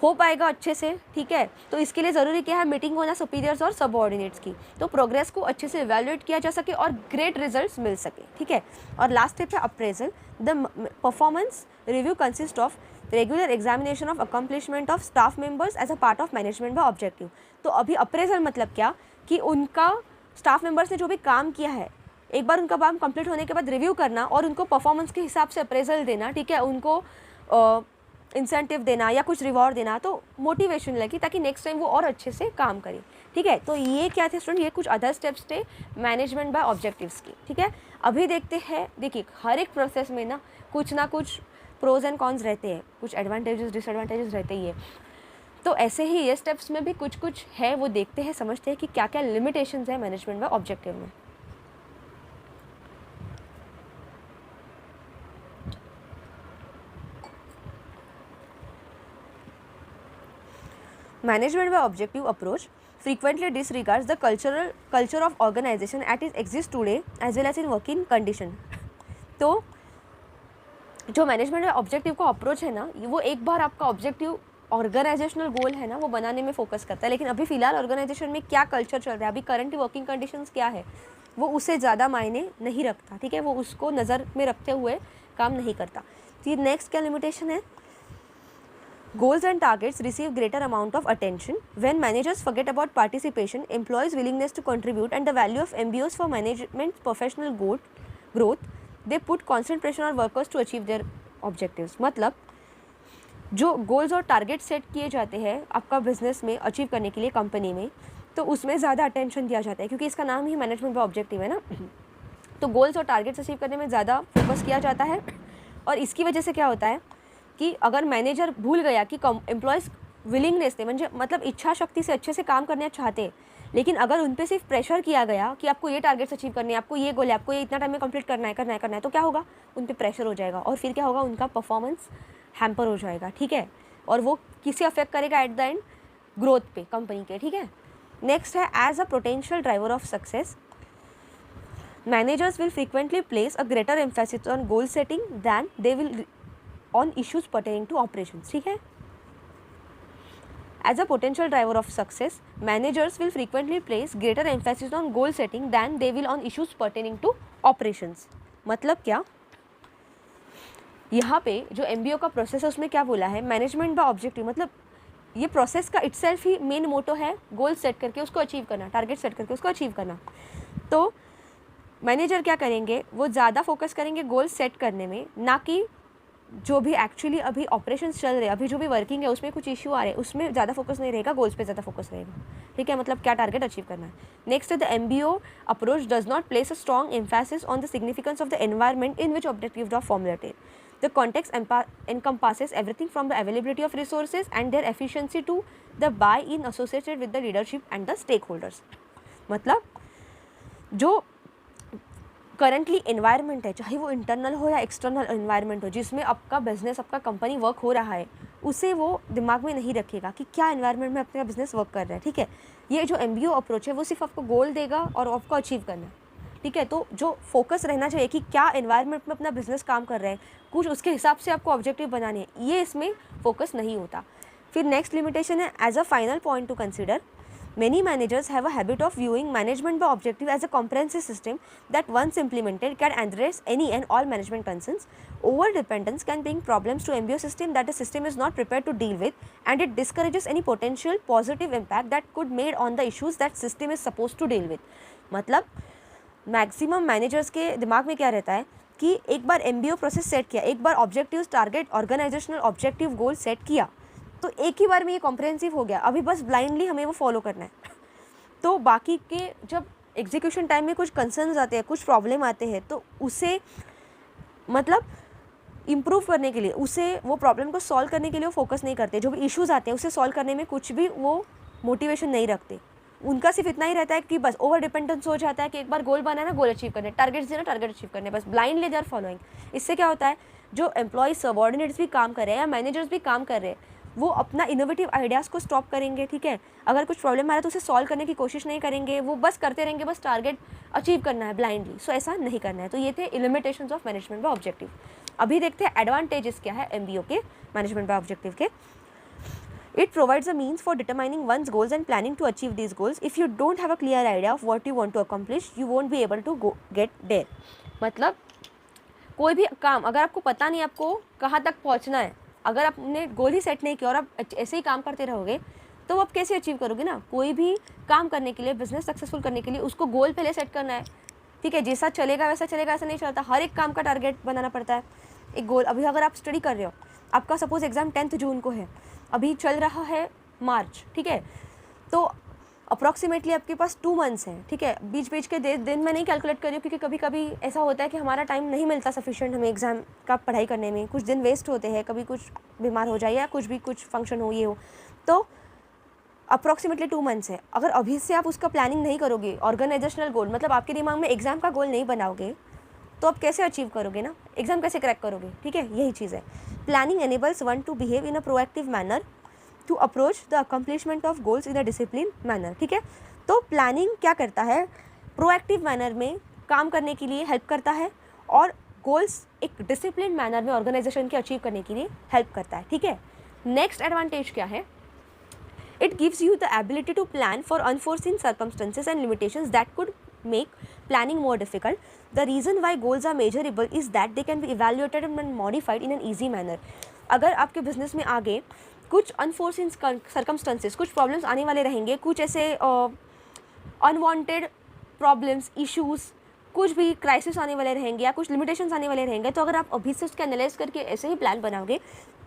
हो पाएगा अच्छे से। ठीक है, तो इसके लिए ज़रूरी क्या है, मीटिंग होना सुपीरियर्स और सबऑर्डिनेट्स की, तो प्रोग्रेस को अच्छे से इवैल्यूएट किया जा सके और ग्रेट रिजल्ट्स मिल सके। ठीक है, और लास्ट स्टेप है appraisal. The performance review consist of regular examination of accomplishment of staff members as a part of management by objective. तो अभी अप्रेजल मतलब क्या, कि उनका स्टाफ मेंबर्स ने जो भी काम किया है, एक बार उनका काम कंप्लीट होने के बाद रिव्यू करना और उनको परफॉर्मेंस के हिसाब से अप्रेजल देना। ठीक है, उनको इंसेंटिव देना या कुछ रिवॉर्ड देना, तो मोटिवेशन लगी ताकि नेक्स्ट टाइम वो और अच्छे से काम करें। ठीक है, तो ये क्या थे स्टूडेंट, ये कुछ अदर स्टेप्स थे मैनेजमेंट बाय ऑब्जेक्टिव्स की। ठीक है, अभी देखते हैं, देखिए हर एक प्रोसेस में ना कुछ प्रोज एंड कॉन्स रहते हैं, कुछ एडवांटेजेस डिसएडवांटेजेस रहते ही है। तो ऐसे ही ये स्टेप्स में भी कुछ है, वो देखते हैं, समझते हैं कि क्या क्या लिमिटेशंस है मैनेजमेंट बाय ऑब्जेक्टिव में। Management by objective approach frequently disregards the culture of organization as it exists today as well as in working condition। तो जो मैनेजमेंट में ऑब्जेक्टिव का अप्रोच है ना, वो एक बार आपका ऑब्जेक्टिव ऑर्गेनाइजेशनल गोल है ना, वो बनाने में फोकस करता है, लेकिन अभी फिलहाल ऑर्गेनाइजेशन में क्या कल्चर चल रहा है, अभी करंट वर्किंग कंडीशंस क्या है, वो उससे ज़्यादा मायने नहीं रखता। ठीक है, वो उसको नज़र में रखते हुए काम नहीं करता। तो ये नेक्स्ट क्या लिमिटेशन है, goals and targets receive greater amount of attention when managers forget about participation, employees' willingness to contribute, and the value of MBOs for management's professional growth. They put constant pressure on workers to achieve their objectives। मतलब जो goals और target set किए जाते हैं आपका business में achieve करने के लिए कंपनी में, तो उसमें ज़्यादा अटेंशन दिया जाता है, क्योंकि इसका नाम ही मैनेजमेंट बाय ऑब्जेक्टिव है ना। तो गोल्स और टारगेट्स अचीव करने में ज़्यादा फोकस किया जाता है, और इसकी वजह से क्या होता है कि अगर मैनेजर भूल गया कि एम्प्लॉयज़ विलिंगनेस थे, मतलब इच्छा शक्ति से अच्छे से काम करना चाहते, लेकिन अगर उन पे सिर्फ प्रेशर किया गया कि आपको ये टारगेट्स अचीव करने हैं, आपको ये गोल है, आपको ये इतना टाइम में कंप्लीट करना है, तो क्या होगा, उन पे प्रेशर हो जाएगा, और फिर क्या होगा, उनका परफॉर्मेंस हैम्पर हो जाएगा। ठीक है, और वो किसे अफेक्ट करेगा एट द एंड, ग्रोथ पे कंपनी के। ठीक है, नेक्स्ट है as a potential driver of success managers will frequently place a greater emphasis on goal setting than they will on issues pertaining to operations. ठीक है, As a potential driver of success, managers will frequently place greater emphasis on goal setting than they will on issues pertaining to operations. मतलब क्या, यहाँ पे जो MBO का process है उसमें क्या बोला है, मैनेजमेंट बाय ऑब्जेक्टिव, मतलब ये प्रोसेस का इटसेल्फ ही मेन मोटो है गोल सेट करके उसको अचीव करना, टारगेट सेट करके उसको अचीव करना। तो मैनेजर क्या करेंगे, वो ज़्यादा फोकस करेंगे गोल सेट करने में, ना कि जो भी एक्चुअली अभी ऑपरेशंस चल रहे हैं, अभी जो भी वर्किंग है उसमें कुछ इशू आ रहे हैं उसमें ज़्यादा फोकस नहीं रहेगा, गोल्स पे ज़्यादा फोकस रहेगा। ठीक है, मतलब क्या टारगेट अचीव करना है। Next, the MBO approach does not place a strong emphasis on the significance of the environment in which objectives are formulated. The context encompasses everything from the availability of resources and their efficiency to the buy-in associated with the leadership and the stakeholders. मतलब जो currently environment है, चाहे वो internal हो या external environment हो, जिसमें आपका बिजनेस, आपका कंपनी वर्क हो रहा है, उसे वो दिमाग में नहीं रखेगा कि क्या एनवायरनमेंट में अपना बिजनेस वर्क कर रहा है। ठीक है, ये जो MBO अप्रोच है वो सिर्फ आपको गोल देगा और आपको अचीव करना है। ठीक है, तो जो फोकस रहना चाहिए कि क्या एनवायरनमेंट में अपना बिजनेस काम कर रहा है, कुछ उसके हिसाब से आपको ऑब्जेक्टिव बनाने हैं, ये इसमें फोकस नहीं होता। फिर नेक्स्ट लिमिटेशन है, as a final point to consider, many managers have a habit of viewing management by objective as a comprehensive system that once implemented can address any and all management concerns. Over dependence can bring problems to MBO system that the system is not prepared to deal with, and it discourages any potential positive impact that could made on the issues that system is supposed to deal with. मतलब maximum managers के दिमाग में क्या रहता है कि एक बार MBO process set किया, एक बार objective, target, organisational objective, goal set किया, तो एक ही बार में ये कॉम्प्रिहेंसिव हो गया, अभी बस ब्लाइंडली हमें वो फॉलो करना है। तो बाकी के जब एग्जीक्यूशन टाइम में कुछ कंसर्न्स आते हैं, कुछ प्रॉब्लम आते हैं, तो उसे मतलब इम्प्रूव करने के लिए, उसे वो प्रॉब्लम को सॉल्व करने के लिए वो फोकस नहीं करते। जो भी इश्यूज़ आते हैं उसे सॉल्व करने में कुछ भी वो मोटिवेशन नहीं रखते। उनका सिर्फ इतना ही रहता है कि बस ओवर डिपेंडेंस हो जाता है कि एक बार गोल बनाना, गोल अचीव करना, टारगेट्स देना, टारगेट अचीव करने, बस ब्लाइंडली दे आर फॉलोइंग। इससे क्या होता है, जो एम्प्लॉय सबऑर्डिनेट्स भी काम कर रहे हैं या मैनेजर्स भी काम कर रहे हैं, वो अपना इनोवेटिव आइडियाज़ को स्टॉप करेंगे। ठीक है, अगर कुछ प्रॉब्लम आ रहा है तो उसे सॉल्व करने की कोशिश नहीं करेंगे, वो बस करते रहेंगे, बस टारगेट अचीव करना है ब्लाइंडली। सो ऐसा नहीं करना है। तो ये थे limitations of management by objective. अभी देखते हैं एडवांटेजेस क्या है MBO के मैनेजमेंट बाय ऑब्जेक्टिव के। It provides a means for determining one's goals and planning to achieve these goals. If you don't have a clear idea of what you want to accomplish, you won't be able to get there. मतलब कोई भी काम अगर आपको पता नहीं आपको कहाँ तक पहुँचना है, अगर आपने गोल ही सेट नहीं किया और आप ऐसे ही काम करते रहोगे, तो आप कैसे अचीव करोगे ना। कोई भी काम करने के लिए, बिजनेस सक्सेसफुल करने के लिए उसको गोल पहले सेट करना है। ठीक है, जैसा चलेगा वैसा चलेगा, ऐसा नहीं चलता। हर एक काम का टारगेट बनाना पड़ता है, एक गोल। अभी अगर आप स्टडी कर रहे हो, आपका सपोज एग्ज़ाम 10 जून को है, अभी चल रहा है मार्च, ठीक है, तो अप्रॉक्सीमेटली आपके पास 2 मंथ्स हैं। ठीक है, बीच बीच के दिन मैं नहीं कैलकुलेट कर रही हूँ, क्योंकि कभी कभी ऐसा होता है कि हमारा टाइम नहीं मिलता सफिशिएंट हमें एग्ज़ाम का पढ़ाई करने में, कुछ दिन वेस्ट होते हैं, कभी कुछ बीमार हो जाए या कुछ फंक्शन हो, ये हो, तो अप्रॉक्सीमेटली 2 मंथ्स है। अगर अभी से आप उसका प्लानिंग नहीं करोगे, ऑर्गेनाइजेशनल गोल, मतलब आपके दिमाग में एग्ज़ाम का गोल नहीं बनाओगे, तो आप कैसे अचीव करोगे ना, एग्ज़ाम कैसे क्रैक करोगे। ठीक है, यही चीज़ है। Planning enables one to behave in a proactive manner to approach the accomplishment of goals in a discipline manner. ठीक है, तो प्लानिंग क्या करता है, प्रोएक्टिव मैनर में काम करने के लिए हेल्प करता है, और गोल्स एक डिसिप्लिन मैनर में ऑर्गेनाइजेशन के अचीव करने के लिए हेल्प करता है। ठीक है, नेक्स्ट एडवांटेज क्या है, it gives you the ability to plan for unforeseen circumstances and limitations that could make planning more difficult. The reason why goals are measurable is that they can be evaluated and modified in an easy manner. अगर आपके business में आगे कुछ unforeseen circumstances, कुछ problems आने वाले रहेंगे, कुछ ऐसे अनवांटेड प्रॉब्लम्स, इश्यूज़, कुछ भी क्राइसिस आने वाले रहेंगे या कुछ लिमिटेशंस आने वाले रहेंगे, तो अगर आप अभी से उसके एनालाइज करके ऐसे ही प्लान बनाओगे,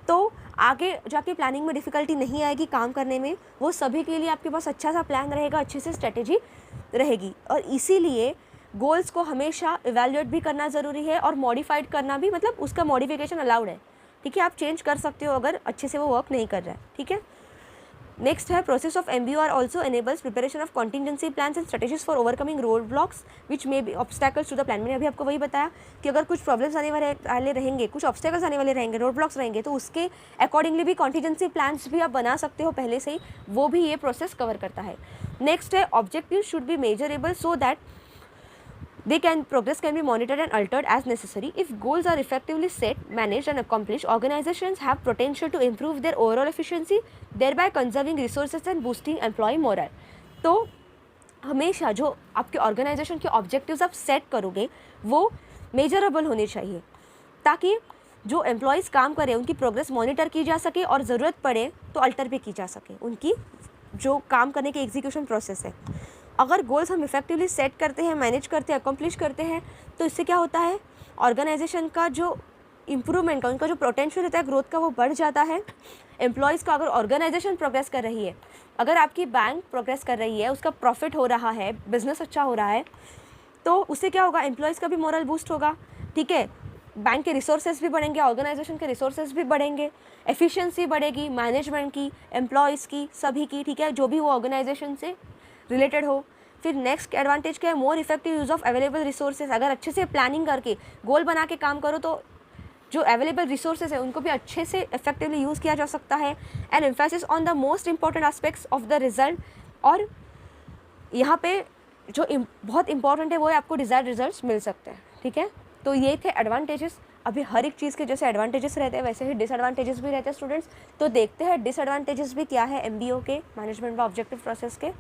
तो आगे जाके प्लानिंग में डिफ़िकल्टी नहीं आएगी काम करने में। वो सभी के लिए आपके पास अच्छा सा प्लान रहेगा, अच्छे से स्ट्रेटेजी रहेगी। और इसीलिए गोल्स को हमेशा इवैल्यूएट भी करना ज़रूरी है और मॉडिफाइड करना भी, मतलब उसका मॉडिफिकेशन अलाउड है। ठीक है, आप चेंज कर सकते हो अगर अच्छे से वो वर्क नहीं कर रहा है। ठीक है, नेक्स्ट है process of MBO are also enables preparation of contingency plans and strategies for overcoming roadblocks which may be obstacles to the plan. मैंने अभी आपको वही बताया कि अगर कुछ प्रॉब्लम्स आने वाले रहेंगे, कुछ ऑब्स्टैकल्स आने वाले रहेंगे, रोड ब्लॉक्स रहेंगे, तो उसके अकॉर्डिंगली भी कॉन्टिजेंसी प्लान्स भी आप बना सकते हो पहले से ही, वो भी ये प्रोसेस कवर करता है। नेक्स्ट है objective should be measurable so that Progress can be monitored and altered as necessary. If goals are effectively set, managed and accomplished, organizations have potential to improve their overall efficiency, thereby conserving resources and boosting employee morale. तो हमेशा जो आपके organisation के objectives आप set करोगे वो measurable होने चाहिए, ताकि जो एम्प्लॉयज़ काम करें उनकी प्रोग्रेस मॉनिटर की जा सके और ज़रूरत पड़े तो अल्टर भी की जा सके उनकी जो काम करने की एग्जीक्यूशन प्रोसेस है. अगर गोल्स हम इफेक्टिवली सेट करते हैं, मैनेज करते हैं, अकम्प्लिश करते हैं, तो इससे क्या होता है, ऑर्गेनाइजेशन का जो इम्प्रूवमेंट का उनका जो पोटेंशियल होता है ग्रोथ का वो बढ़ जाता है. एम्प्लॉयज़ का, अगर ऑर्गेनाइजेशन प्रोग्रेस कर रही है, अगर आपकी बैंक प्रोग्रेस कर रही है, उसका प्रॉफिट हो रहा है, बिजनेस अच्छा हो रहा है, तो उससे क्या होगा, एम्प्लॉयज़ का भी मोरल बूस्ट होगा. ठीक है, बैंक के रिसोर्सेज भी बढ़ेंगे, ऑर्गेनाइजेशन के रिसोर्सेज भी बढ़ेंगे, एफिशिएंसी बढ़ेगी मैनेजमेंट की, एम्प्लॉयज़ की, सभी की. ठीक है, जो भी वो ऑर्गेनाइजेशन से रिलेटेड हो. फिर नेक्स्ट एडवांटेज क्या है, more effective use of available resources. अगर अच्छे से प्लानिंग करके गोल बना के काम करो तो जो अवेलेबल रिसोर्सेज है उनको भी अच्छे से इफेक्टिवली यूज़ किया जा सकता है. And emphasis on the most important aspects of the result. और यहाँ पे जो बहुत इंपॉर्टेंट है वो है आपको डिज़ायर्ड रिजल्ट्स मिल सकते हैं. ठीक है, तो ये थे एडवांटेजेस. अभी हर एक चीज़ के जैसे एडवांटेजेस रहते हैं वैसे ही डिसएडवांटेजेस भी रहते हैं स्टूडेंट्स. तो देखते हैं डिसएडवांटेजेस भी क्या है MBO के, मैनेजमेंट बाय ऑब्जेक्टिव प्रोसेस के.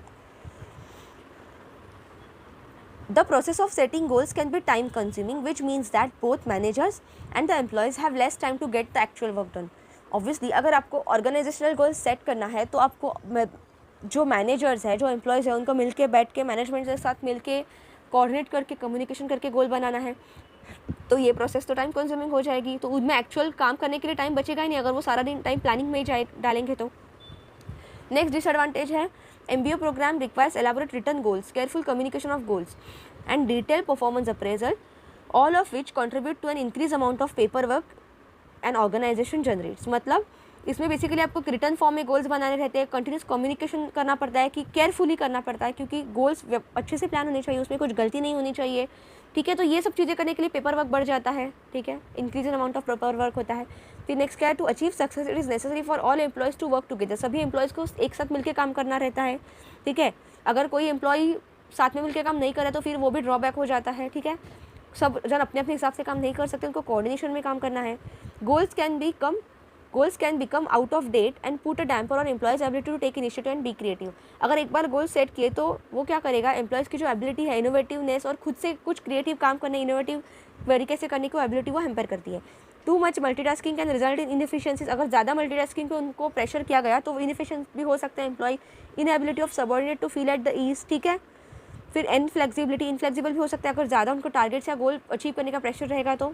The process of setting goals can be time consuming, which means that both managers and the employees have less time to get the actual work done. Obviously, अगर आपको organisational goal set करना है तो आपको जो managers है, जो employees है, उनको मिलके बैठ के मैनेजमेंट के साथ मिलके कोऑर्डिनेट करके कम्युनिकेशन करके गोल बनाना है. तो ये प्रोसेस तो टाइम कंज्यूमिंग हो जाएगी, तो उनमें एक्चुअल काम करने के लिए टाइम बचेगा ही नहीं अगर वो सारा दिन टाइम प्लानिंग में ही डालेंगे तो. नेक्स्ट डिसएडवांटेज है, MBO program requires elaborate written goals, careful communication of goals, and detailed performance appraisal, all of which contribute to an increased amount of paperwork an organization generates. मतलब इसमें basically आपको return form में goals बनाने रहते हैं, continuous communication करना पड़ता है, कि केयरफुली करना पड़ता है, क्योंकि गोल्स अच्छे से प्लान होने चाहिए, उसमें कुछ गलती नहीं होनी चाहिए. ठीक है, तो ये सब चीज़ें करने के लिए पेपर वर्क बढ़ जाता है. ठीक है, increase in amount of paperwork होता है. फिर नेक्स्ट क्या है, to achieve success it is necessary for all employees to work together. सभी एम्प्लॉयज़ को एक साथ मिलकर काम करना रहता है. ठीक है, अगर कोई एम्प्लॉय साथ में मिलकर काम नहीं करे तो फिर वो भी ड्रॉबैक हो जाता है. ठीक है, सब जन अपने अपने हिसाब से काम नहीं कर सकते, उनको कोऑर्डिनेशन में काम करना है. Goals can become out of date and put a damper on employees ability to take initiative and be creative. अगर एक बार गोल सेट किए तो वो क्या करेगा, एम्प्लॉयज़ की जो एबिलिटी है, इनोवेटिवनेस और खुद से कुछ क्रिएटिव काम करने, इनोवेटिव तरीके से करने की एबिलिटी वो हैम्पर करती है. Too much multitasking can result in inefficiencies. अगर ज़्यादा मल्टीटास्किंग पे उनको प्रेशर किया गया तो इनएफिशिएंट भी हो सकता है employee. Inability of subordinate to feel at the ease. ठीक है, फिर इनफ्लेक्सिबल भी हो सकता है अगर ज़्यादा उनको टारगेट्स या गोल अचीव करने का प्रेशर रहेगा तो.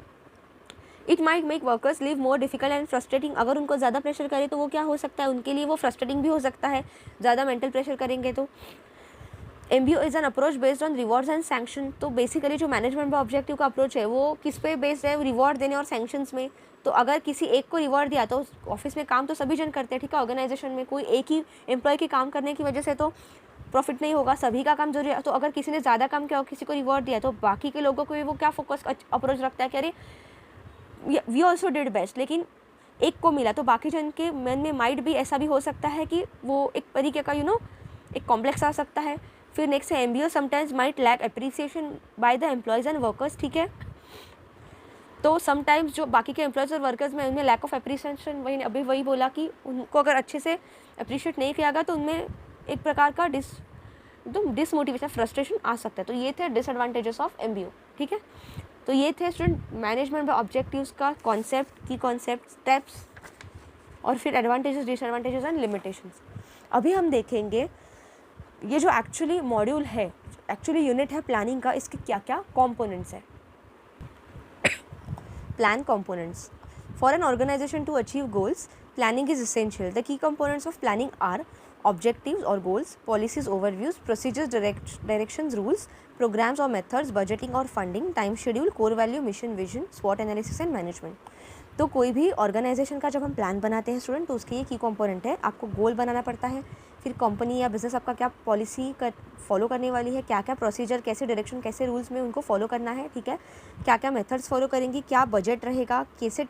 It might make workers live more difficult and frustrating. अगर उनको ज़्यादा प्रेशर करे तो वो क्या हो सकता है, उनके लिए वो फ्रस्ट्रेटिंग भी हो सकता है ज़्यादा मेंटल प्रेशर करेंगे तो. MBO is an approach based on rewards and sanction. तो बेसिकली जो मैनेजमेंट बाय ऑब्जेक्टिव का अप्रोच है वो किस पे बेस्ड है, रिवॉर्ड देने और सैंक्शंस में. तो अगर किसी एक को रिवॉर्ड दिया तो ऑफिस में काम तो सभी जन करते हैं. ठीक है, ऑर्गेनाइजेशन में कोई एक ही एम्प्लॉय के काम करने की वजह से तो प्रॉफिट नहीं होगा, सभी का काम जरूरी है. तो अगर किसी ने ज़्यादा काम किया और किसी को रिवॉर्ड दिया तो बाकी के लोगों को भी वो क्या फोकस अप्रोच रखता है कि अरे वी ऑल्सो डिड बेस्ट, लेकिन एक को मिला तो बाकी जन के मन में माइट भी ऐसा भी हो सकता है कि वो एक तरीके का एक कॉम्प्लेक्स आ सकता है. फिर नेक्स्ट है, MBO sometimes might lack appreciation by the employees and workers. ठीक है, तो समटाइम्स जो बाकी के एम्प्लॉयज़ और वर्कर्स में उनमें लैक ऑफ अप्रिसिएशन, वही बोला कि उनको अगर अच्छे से अप्रिशिएट नहीं किया गया तो उनमें एक प्रकार का डिसमोटिवेशन, फ्रस्ट्रेशन आ सकता है. तो ये थे डिसएडवांटेजेस ऑफ MBO. ठीक है, तो ये थे स्टूडेंट मैनेजमेंट बाय ऑब्जेक्टिव्स का कॉन्सेप्ट, की कॉन्सेप्ट, स्टेप्स, और फिर एडवांटेजेस, डिसएडवांटेजेस एंड लिमिटेशंस. अभी हम देखेंगे ये जो एक्चुअली मॉड्यूल है, एक्चुअली यूनिट है प्लानिंग का, इसके क्या क्या कॉम्पोनेंट्स है. Plan components. For an organisation to achieve goals, planning is essential. The key components of planning are objectives or goals, policies, overviews, procedures, directions, rules, programs or methods, budgeting or funding, time schedule, core value, mission, vision, SWOT analysis and management. तो कोई भी organisation का जब हम plan बनाते हैं student तो उसके ये की कंपोनेंट है. आपको गोल बनाना पड़ता है, फिर कंपनी या बिजनेस आपका क्या पॉलिसी फॉलो करने वाली है, क्या क्या प्रोसीजर, कैसे डायरेक्शन, कैसे रूल्स में उनको फॉलो करना है. ठीक है, क्या क्या मेथड्स फॉलो करेंगी, क्या बजट रहेगा, कैसे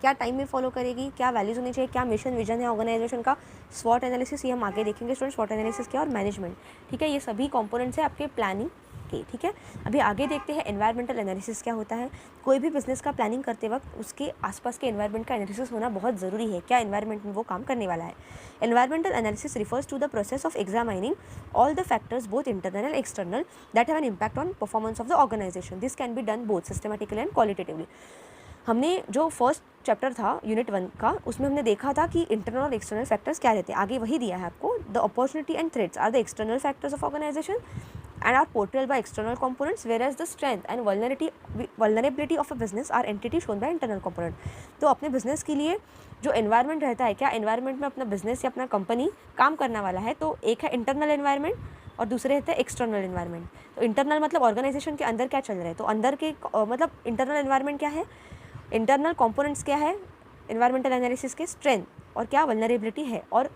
क्या टाइम में फॉलो करेगी, क्या वैल्यूज़ होनी चाहिए, क्या मिशन विजन है ऑर्गेनाइजेशन का, स्वॉट एनालिसिस, ये हम आगे देखेंगे स्टूडेंट, स्वॉट एनालिसिस क्या और मैनेजमेंट. ठीक है, ये सभी कंपोनेंट्स है आपके प्लानिंग के, ठीक है। अभी आगे देखते हैं एनवायरमेंटल एनालिसिस क्या होता है। कोई भी बिजनेस का प्लानिंग करते वक्त उसके आसपास के एनवायरनमेंट का एनालिसिस होना बहुत ज़रूरी है, क्या एनवायरनमेंट में वो काम करने वाला है। Environmental analysis refers to the process of examining all the factors both internal and external that have an impact on performance of the organization. This can be done both systematically and qualitatively. हमने जो first chapter था unit 1 का, उसमें हमने देखा था कि internal और एक्सटर्नल फैक्टर्स क्या रहते हैं। आगे वही दिया है आपको, the opportunity and threats are the external factors of organization and are portrayed by external components, whereas the strength and vulnerability of a business are entity shown by internal component। तो अपने बिजनेस के लिए जो environment रहता है, क्या environment में अपना बिजनेस या अपना कंपनी काम करने वाला है, तो एक है इंटरनल एनवायरनमेंट और दूसरे रहते हैं एक्सटर्नल एनवायरनमेंट। तो इंटरनल मतलब ऑर्गेनाइजेशन के अंदर क्या चल रहा है, तो अंदर के मतलब इंटरनल एनवायरनमेंट क्या है, इंटरनल कंपोनेंट्स क्या है एनवायरमेंटल एनालिसिस के, स्ट्रेंथ और क्या वल्नरेबिलिटी है, और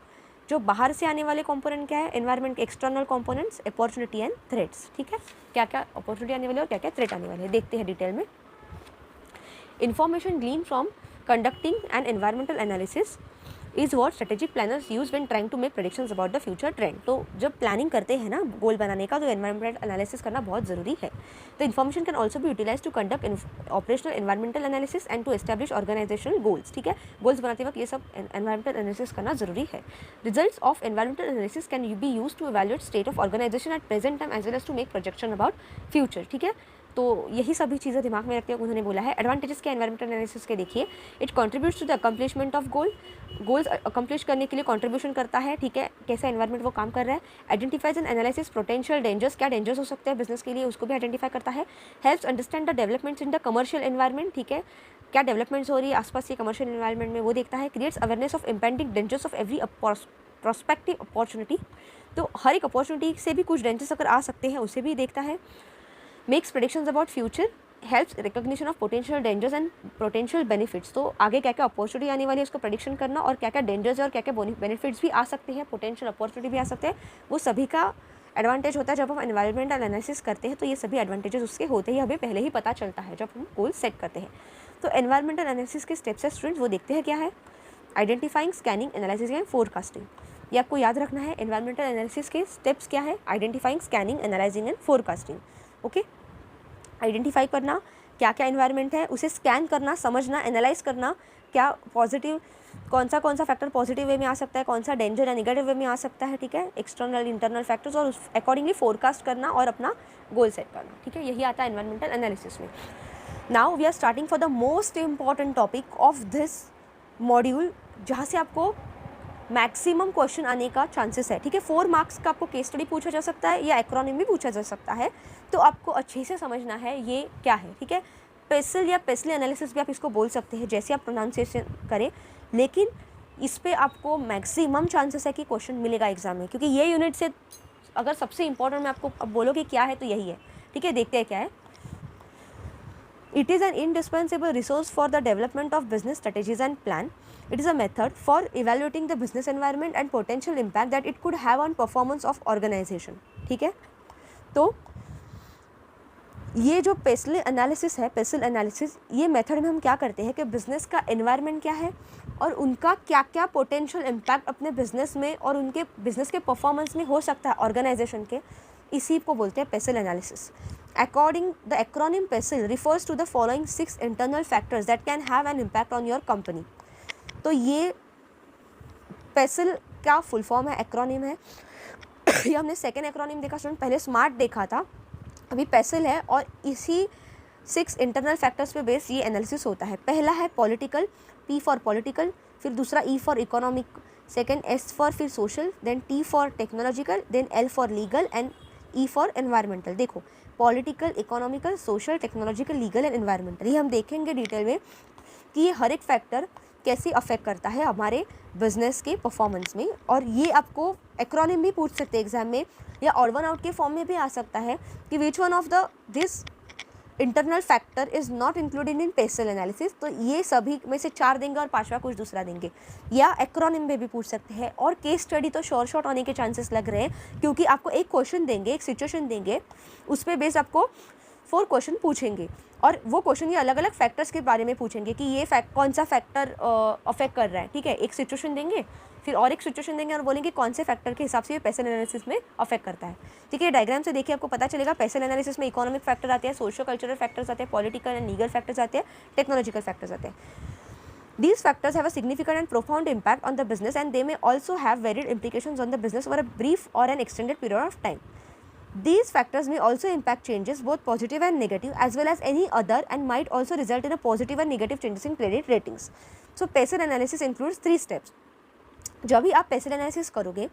जो बाहर से आने वाले कंपोनेंट क्या है एनवायरनमेंट के external components, opportunity and threats, ठीक है। क्या क्या अपॉर्चुनिटी आने वाली है और क्या क्या थ्रेट आने वाले हैं, देखते हैं डिटेल में। Information glean from conducting and environmental analysis is what strategic planners use when trying to make predictions about the future trend. तो जब प्लानिंग करते हैं ना गोल बनाने का, तो एनवायरमेंटल एनालिसिस करना बहुत ज़रूरी है। तो इन्फॉर्मेशन कैन ऑल्सो भी utilize to conduct operational environmental analysis and to establish organizational goals, ठीक है। गोल्स बनाते वक्त ये सब एनवायरमेंटल एनालिसिस करना ज़रूरी है। Results of environmental analysis can be use to evaluate state of organization at present time as well as to make projection about future, ठीक है। तो यही सभी चीज़ें दिमाग में रखते हुए उन्होंने बोला है। एडवांटेजेस के एनवायरमेंटल एनालिसिस के देखिए, it contributes to the accomplishment of goals accomplish करने के लिए कंट्रीब्यूशन करता है, ठीक है, कैसा एनवायरमेंट वो काम कर रहा है। Identifies and analysis potential dangers, क्या डेंजर्स हो सकते हैं बिजनेस के लिए, उसको भी आइडेंटिफाई करता है। Helps understand the developments in the commercial environment, ठीक है, क्या डेवलपमेंट्स हो रही है आसपास के कमर्शियल एनवायरमेंट में, वो देखता है। Creates awareness of impending dangers of every prospective opportunity, तो हर एक अपॉर्चुनिटी से भी कुछ डेंजर्स अगर आ सकते हैं उसे भी देखता है। Makes predictions about future, helps recognition of potential dangers and potential benefits, तो आगे क्या क्या अपॉर्चुनिटी आने वाली है उसको प्रेडिक्शन करना, और क्या क्या डेंजर्स है और क्या क्या बेनिफिट्स भी आ सकते हैं, पोटेंशियल अपॉर्चुनिटी भी आ सकते हैं, वो सभी का एडवांटेज होता है। जब हम एनवायरमेंटल एनालिसिस करते हैं तो ये सभी एडवांटेजेस उसके होते ही हमें पहले ही पता चलता है जब हम गोल सेट करते हैं। तो एनवायरमेंटल एनालिसिस के स्टेप्स है स्टूडेंट्स, वो देखते हैं क्या है। Identifying, scanning, analysis and forecasting, ये आपको याद रखना है। एनवायरमेंटल एनालिसिस के स्टेप्स क्या है, identifying, scanning, analysing and forecasting, okay. Identify करना क्या क्या एनवायरनमेंट है, उसे स्कैन करना, समझना, एनालाइज करना, क्या पॉजिटिव कौन सा फैक्टर पॉजिटिव वे में आ सकता है, कौन सा डेंजर या नेगेटिव वे में आ सकता है, ठीक है, एक्सटर्नल इंटरनल फैक्टर्स, और उस अकॉर्डिंगली फोरकास्ट करना और अपना गोल सेट करना, ठीक है। यही आता है एनवायरमेंटल एनालिसिस में। Now we are starting for the most important topic of this module, जहाँ से आपको मैक्सिमम क्वेश्चन आने का चांसेस है, ठीक है। 4 मार्क्स का आपको केस स्टडी पूछा जा सकता है या एक्रोनिम भी पूछा जा सकता है, तो आपको अच्छे से समझना है ये क्या है, ठीक है। पेसल या पेसली एनालिसिस भी आप इसको बोल सकते हैं, जैसे आप प्रोनाउंसिएशन करें, लेकिन इस पे आपको मैक्सिमम चांसेस है कि क्वेश्चन मिलेगा एग्जाम में, क्योंकि ये यूनिट से अगर सबसे इंपॉर्टेंट मैं आपको अब बोलो कि क्या है तो यही है, ठीक है। देखते हैं क्या है। It is an indispensable resource for the development of business strategies and plan. It is a method for evaluating the business environment and potential impact that it could have on performance of organization, ठीक है। तो ये जो पेसल analysis है, पेसल analysis, ये method में हम क्या करते हैं कि बिज़नेस का एनवायरनमेंट क्या है और उनका क्या क्या पोटेंशियल इम्पैक्ट अपने बिजनेस में और उनके बिजनेस के परफॉर्मेंस में हो सकता है ऑर्गेनाइजेशन के, इसी को बोलते हैं पेसल analysis. According the acronym PESEL refers to the following 6 internal factors that can have an impact on your company। तो ये PESEL क्या फुल फॉर्म है, एक्रोनिम है। ये हमने सेकेंड एक्रोनिम देखा स्टूडेंट, पहले स्मार्ट देखा था, अभी PESEL है, और इसी 6 इंटरनल फैक्टर्स पे बेस ये एनालिसिस होता है। पहला है पॉलिटिकल, P फॉर पॉलिटिकल, फिर दूसरा E for economic, second S for फिर social, then T for technological, then L for legal and E for environmental. देखो political, economical, social, technological, legal and environmental, ये हम देखेंगे डिटेल में कि ये हर एक फैक्टर कैसे अफेक्ट करता है हमारे बिजनेस के परफॉर्मेंस में। और ये आपको एक्रोनिम भी पूछ सकते हैं एग्जाम में, या ऑड वन आउट के फॉर्म में भी आ सकता है कि which one of the this internal factor is not included in पेसल analysis. तो ये सभी में से 4 देंगे और 5वां कुछ दूसरा देंगे, या एक्रोनिम में भी पूछ सकते हैं। और केस स्टडी तो शॉर्ट होने के चांसेस लग रहे हैं, क्योंकि आपको एक क्वेश्चन देंगे, एक सिचुएशन देंगे, उस पर बेस्ड आपको 4 क्वेश्चन पूछेंगे, और वो क्वेश्चन ये अलग अलग फैक्टर्स के बारे में पूछेंगे कि ये कौन सा फैक्टर अफेक्ट कर रहा है, ठीक है। एक सिचुएशन देंगे, फिर और एक सिचुएशन देंगे और बोलेंगे कौन से फैक्टर के हिसाब से ये पेसल एनालिसिस में अफेक्ट करता है। ठीक है, डायग्राम से देखिए आपको पता चलेगा पेसल एनालिसिस में इकोनॉमिक फैक्टर आते हैं, सोशो कल्चरल फैक्टर्स आते हैं, पॉलिटिकल एंड लीगल फैक्टर्स आते हैं, टेक्नोलॉजिकल फैक्टर्स आते हैं। These factors have a significant and profound impact on the business, and they may also have varied implications on the business over a brief or an extended period of time. These factors may also impact changes, both positive and negative, as well as any other, and might also result in a positive and negative changes in credit ratings. So, PESEL analysis includes 3 steps. जब भी आप PESEL analysis करोगे,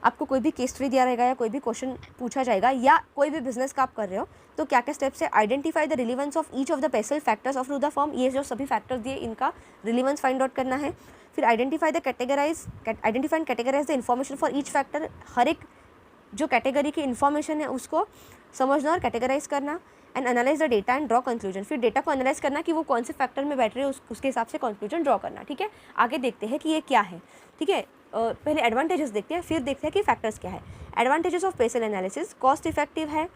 आपको कोई भी case study दिया रहेगा या कोई भी क्वेश्चन पूछा जाएगा या कोई भी बिजनेस का आप कर रहे हो, तो क्या क्या स्टेप्स है? Identify the relevance of each of the पेसल factors of the firm. ये जो सभी फैक्टर्स दिए इनका रिलीवेंस फाइंड आउट करना है। फिर identify and categorise the information for each factor. हर एक जो कैटेगरी की इन्फॉर्मेशन है उसको समझना और कैटेगराइज करना। And analyse the data and draw conclusion. फिर डेटा को एनालाइज करना कि वो कौन से फैक्टर में बैठ रहे हैं, उसके हिसाब से कंक्लूजन ड्रॉ करना। ठीक है, आगे देखते हैं कि ये क्या है। ठीक है, पहले एडवांटेजेस देखते हैं, फिर देखते हैं कि फैक्टर्स क्या है। Advantages of पेसल analysis: cost effective है,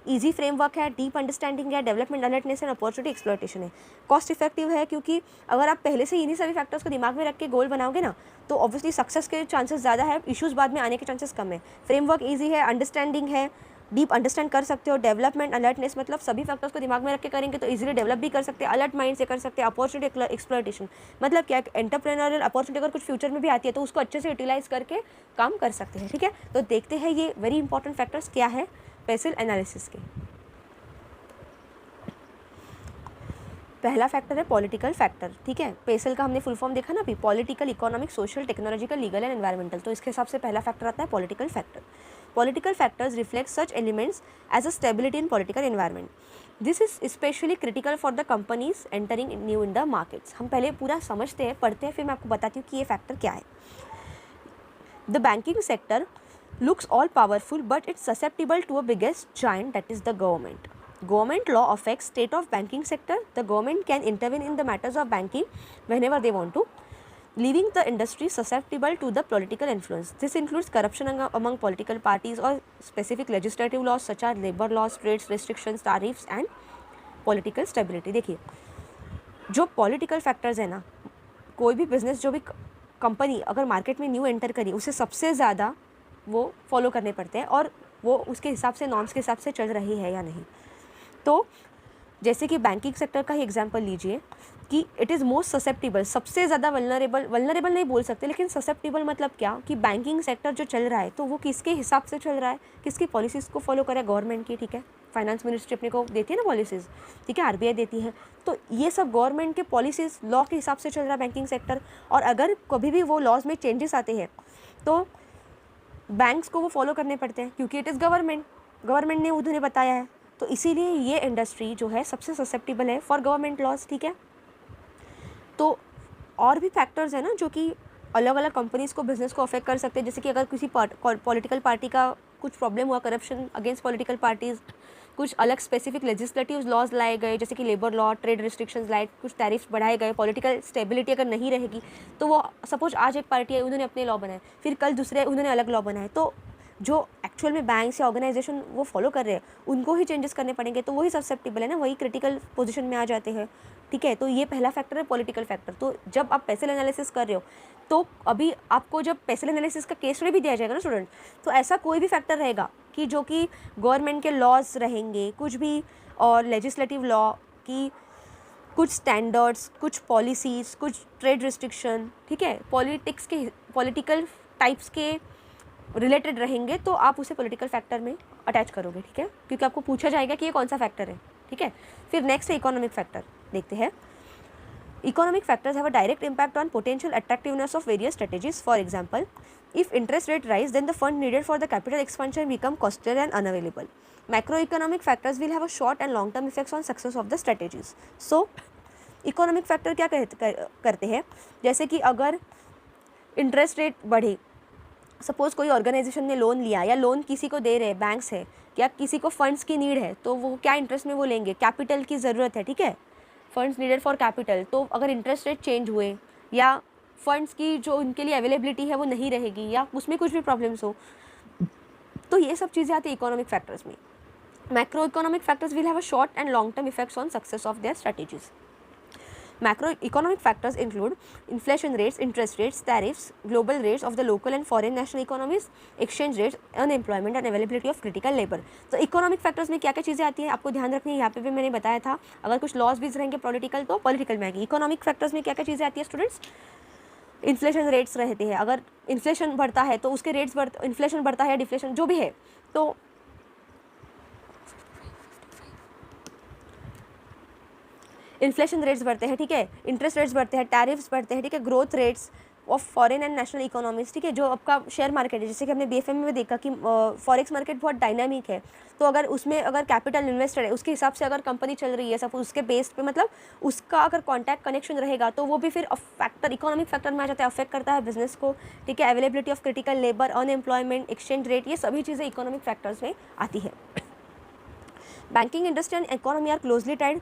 इजी फ्रेमवर्क है, डीप अंडरस्टैंडिंग है, development alertness and opportunity exploitation है। कॉस्ट इफेक्टिव है क्योंकि अगर आप पहले से इन्हीं सभी फैक्टर्स को दिमाग में रख के गोल बनाओगे ना, तो ऑब्वियसली सक्सेस के चांसेस ज़्यादा है, इश्यूज़ बाद में आने के चांसेस कम है। फ्रेमवर्क ईजी है, अंडरस्टैंडिंग है, डीप अंडरस्टैंड कर सकते हो। डेवलपमेंट अलर्टनेस मतलब सभी फैक्टर्स को दिमाग में रख के करेंगे तो इजीली डेवलप भी कर सकते हैं, अलर्ट माइंड से कर सकते हैं। अपॉर्चुनिटी एक्सप्लॉयटेशन मतलब क्या, एंटरप्रेन्योरियल अपॉर्चुनिटी अगर कुछ फ्यूचर में भी आती है तो उसको अच्छे से यूटिलाइज करके काम कर सकते हैं। ठीक है, तो देखते हैं ये वेरी इंपॉर्टेंट फैक्टर्स क्या है पेसल एनालिसिस के। पहला फैक्टर है पॉलिटिकल फैक्टर। ठीक है, पेसल का हमने फुल फॉर्म देखा ना अभी, political, economic, social, technological, legal and environmental. तो इसके हिसाब से पहला फैक्टर आता है political factor. Political factors reflect such elements as a stability in political environment. This is especially critical for the companies entering new in the markets. हम पहले पूरा समझते हैं, पढ़ते हैं, फिर मैं आपको बताती हूँ कि ये फैक्टर क्या है। The banking sector looks all powerful, but it's susceptible to a biggest giant, that is the government. Government law affects state of banking sector. The government can intervene in the matters of banking whenever they want to, leaving the industry susceptible to the political influence. This includes corruption among political parties or specific legislative laws such as labor laws, trade restrictions, tariffs and political stability. देखिए, जो political factors है ना, कोई भी business, जो भी company अगर market में न्यू एंटर करी, उसे सबसे ज़्यादा वो फॉलो करने पड़ते हैं और वो उसके हिसाब से, नॉर्म्स के हिसाब से चल रही है या नहीं। तो जैसे कि बैंकिंग सेक्टर का ही एग्जांपल लीजिए कि इट इज़ मोस्ट ससेप्टिबल, सबसे ज़्यादा वल्नरेबल नहीं बोल सकते, लेकिन ससेप्टिबल मतलब क्या कि बैंकिंग सेक्टर जो चल रहा है तो वो किसके हिसाब से चल रहा है, किसकी पॉलिसीज़ को फॉलो करे, गवर्नमेंट की। ठीक है, फाइनेंस मिनिस्ट्री अपने को देती है ना पॉलिसीज़, ठीक है, आरबीआई देती है, तो ये सब गवर्नमेंट के पॉलिसीज़, लॉ के हिसाब से चल रहा है बैंकिंग सेक्टर। और अगर कभी भी वो लॉज में चेंजेस आते हैं तो बैंक्स को वो फॉलो करने पड़ते हैं क्योंकि इट इज़ गवर्नमेंट ने उन्हें बताया है। तो इसीलिए ये इंडस्ट्री जो है सबसे ससेप्टिबल है फॉर गवर्नमेंट लॉज। ठीक है, तो और भी फैक्टर्स हैं ना जो कि अलग अलग कंपनीज़ को, बिजनेस को अफेक्ट कर सकते हैं। जैसे कि अगर किसी पॉलिटिकल पार्टी का कुछ प्रॉब्लम हुआ, करप्शन अगेंस्ट पॉलिटिकल पार्टीज़, कुछ अलग स्पेसिफिक लेजिस्लेटिव लॉज लाए गए जैसे कि लेबर लॉ, ट्रेड रिस्ट्रिक्शंस लाए, कुछ टैरिफ्स बढ़ाए गए, पॉलिटिकल स्टेबिलिटी अगर नहीं रहेगी तो वो सपोज आज एक पार्टी है, उन्होंने अपने लॉ बनाए, फिर कल दूसरे उन्होंने अलग लॉ बनाए, तो जो एक्चुअल में बैंक्स या ऑर्गेनाइजेशन वो फॉलो कर रहे हैं उनको ही चेंजेस करने पड़ेंगे, तो वही ससेप्टिबल है ना, वही क्रिटिकल पोजीशन में आ जाते हैं। ठीक है, तो ये पहला फैक्टर है पॉलिटिकल फैक्टर। तो जब आप पेसल एनालिसिस कर रहे हो तो अभी आपको जब पेसल एनालिसिस का केस स्टडी भी दिया जाएगा ना स्टूडेंट, तो ऐसा कोई भी फैक्टर रहेगा कि जो कि गवर्नमेंट के लॉज रहेंगे, कुछ भी, और लेजिस्लेटिव लॉ की कुछ स्टैंडर्ड्स, कुछ पॉलिसीज़, कुछ ट्रेड रिस्ट्रिक्शन, ठीक है, पॉलिटिकल टाइप्स के रिलेटेड रहेंगे, तो आप उसे पॉलिटिकल फैक्टर में अटैच करोगे। ठीक है, क्योंकि आपको पूछा जाएगा कि ये कौन सा फैक्टर है। ठीक है, फिर नेक्स्ट है इकोनॉमिक फैक्टर। देखते हैं, economic factors have a direct impact on potential attractiveness of various strategies. For example, if interest rate rise then the fund needed for the capital expansion become costly and unavailable. Macro economic factors will have a short and long term effects on success of the strategies. So economic factor क्या करते हैं, जैसे कि अगर interest rate बढ़े, suppose कोई organization ने loan लिया या लोन किसी को दे रहे हैं, बैंक्स है, या किसी को फंड्स की नीड है, तो वो क्या इंटरेस्ट में वो लेंगे, कैपिटल की ज़रूरत है। ठीक है, फंड्स नीडेड फॉर कैपिटल, तो अगर इंटरेस्ट रेट चेंज हुए या फंड्स की जो उनके लिए अवेलेबिलिटी है वो नहीं रहेगी या उसमें कुछ भी प्रॉब्लम्स हो, तो ये सब चीज़ें आती है इकोनॉमिक फैक्टर्स में। Macro economic factors will have a short and long term effects on success of their strategies. Macro economic factors include inflation rates, interest rates, tariffs, global rates of the local and foreign national economies, exchange rates, unemployment and availability of critical labor. तो economic factors में क्या क्या चीज़ें आती हैं आपको ध्यान रखनी है, यहाँ पे भी मैंने बताया था. अगर कुछ लॉज भी रहेंगे पॉलिटिकल तो पॉलिटिकल में आएगी. इकोनॉमिक फैक्टर्स में क्या क्या चीज़ें आती है स्टूडेंट्स? इन्फ्लेशन रेट्स रहते हैं, अगर इन्फ्लेशन बढ़ता है तो उसके रेट्स इन्फ्लेशन बढ़ता है, डिफ्लेशन जो भी है तो इन्फ्लेशन रेट्स बढ़ते हैं, ठीक है, इंटरेस्ट रेट्स बढ़ते हैं, टैरिफ्स बढ़ते हैं, ठीक है, growth rates of foreign and national economies, ठीक है, जो आपका शेयर मार्केट है, जैसे कि हमने बीएफएम में देखा कि फॉरेक्स मार्केट बहुत डायनामिक है, तो अगर उसमें अगर कैपिटल इन्वेस्टेड है उसके हिसाब से अगर कंपनी चल रही है सब उसके बेस पे, मतलब उसका अगर कॉन्टैक्ट कनेक्शन रहेगा तो वो भी फिर फैक्टर इकोनॉमिक फैक्टर में आ जाता है, अफेक्ट करता है बिजनेस को, ठीक है. Availability of critical labour, unemployment, exchange rate, ये सभी चीज़ें इकोनॉमिक फैक्टर्स में आती है. Banking industry and economy are closely tied.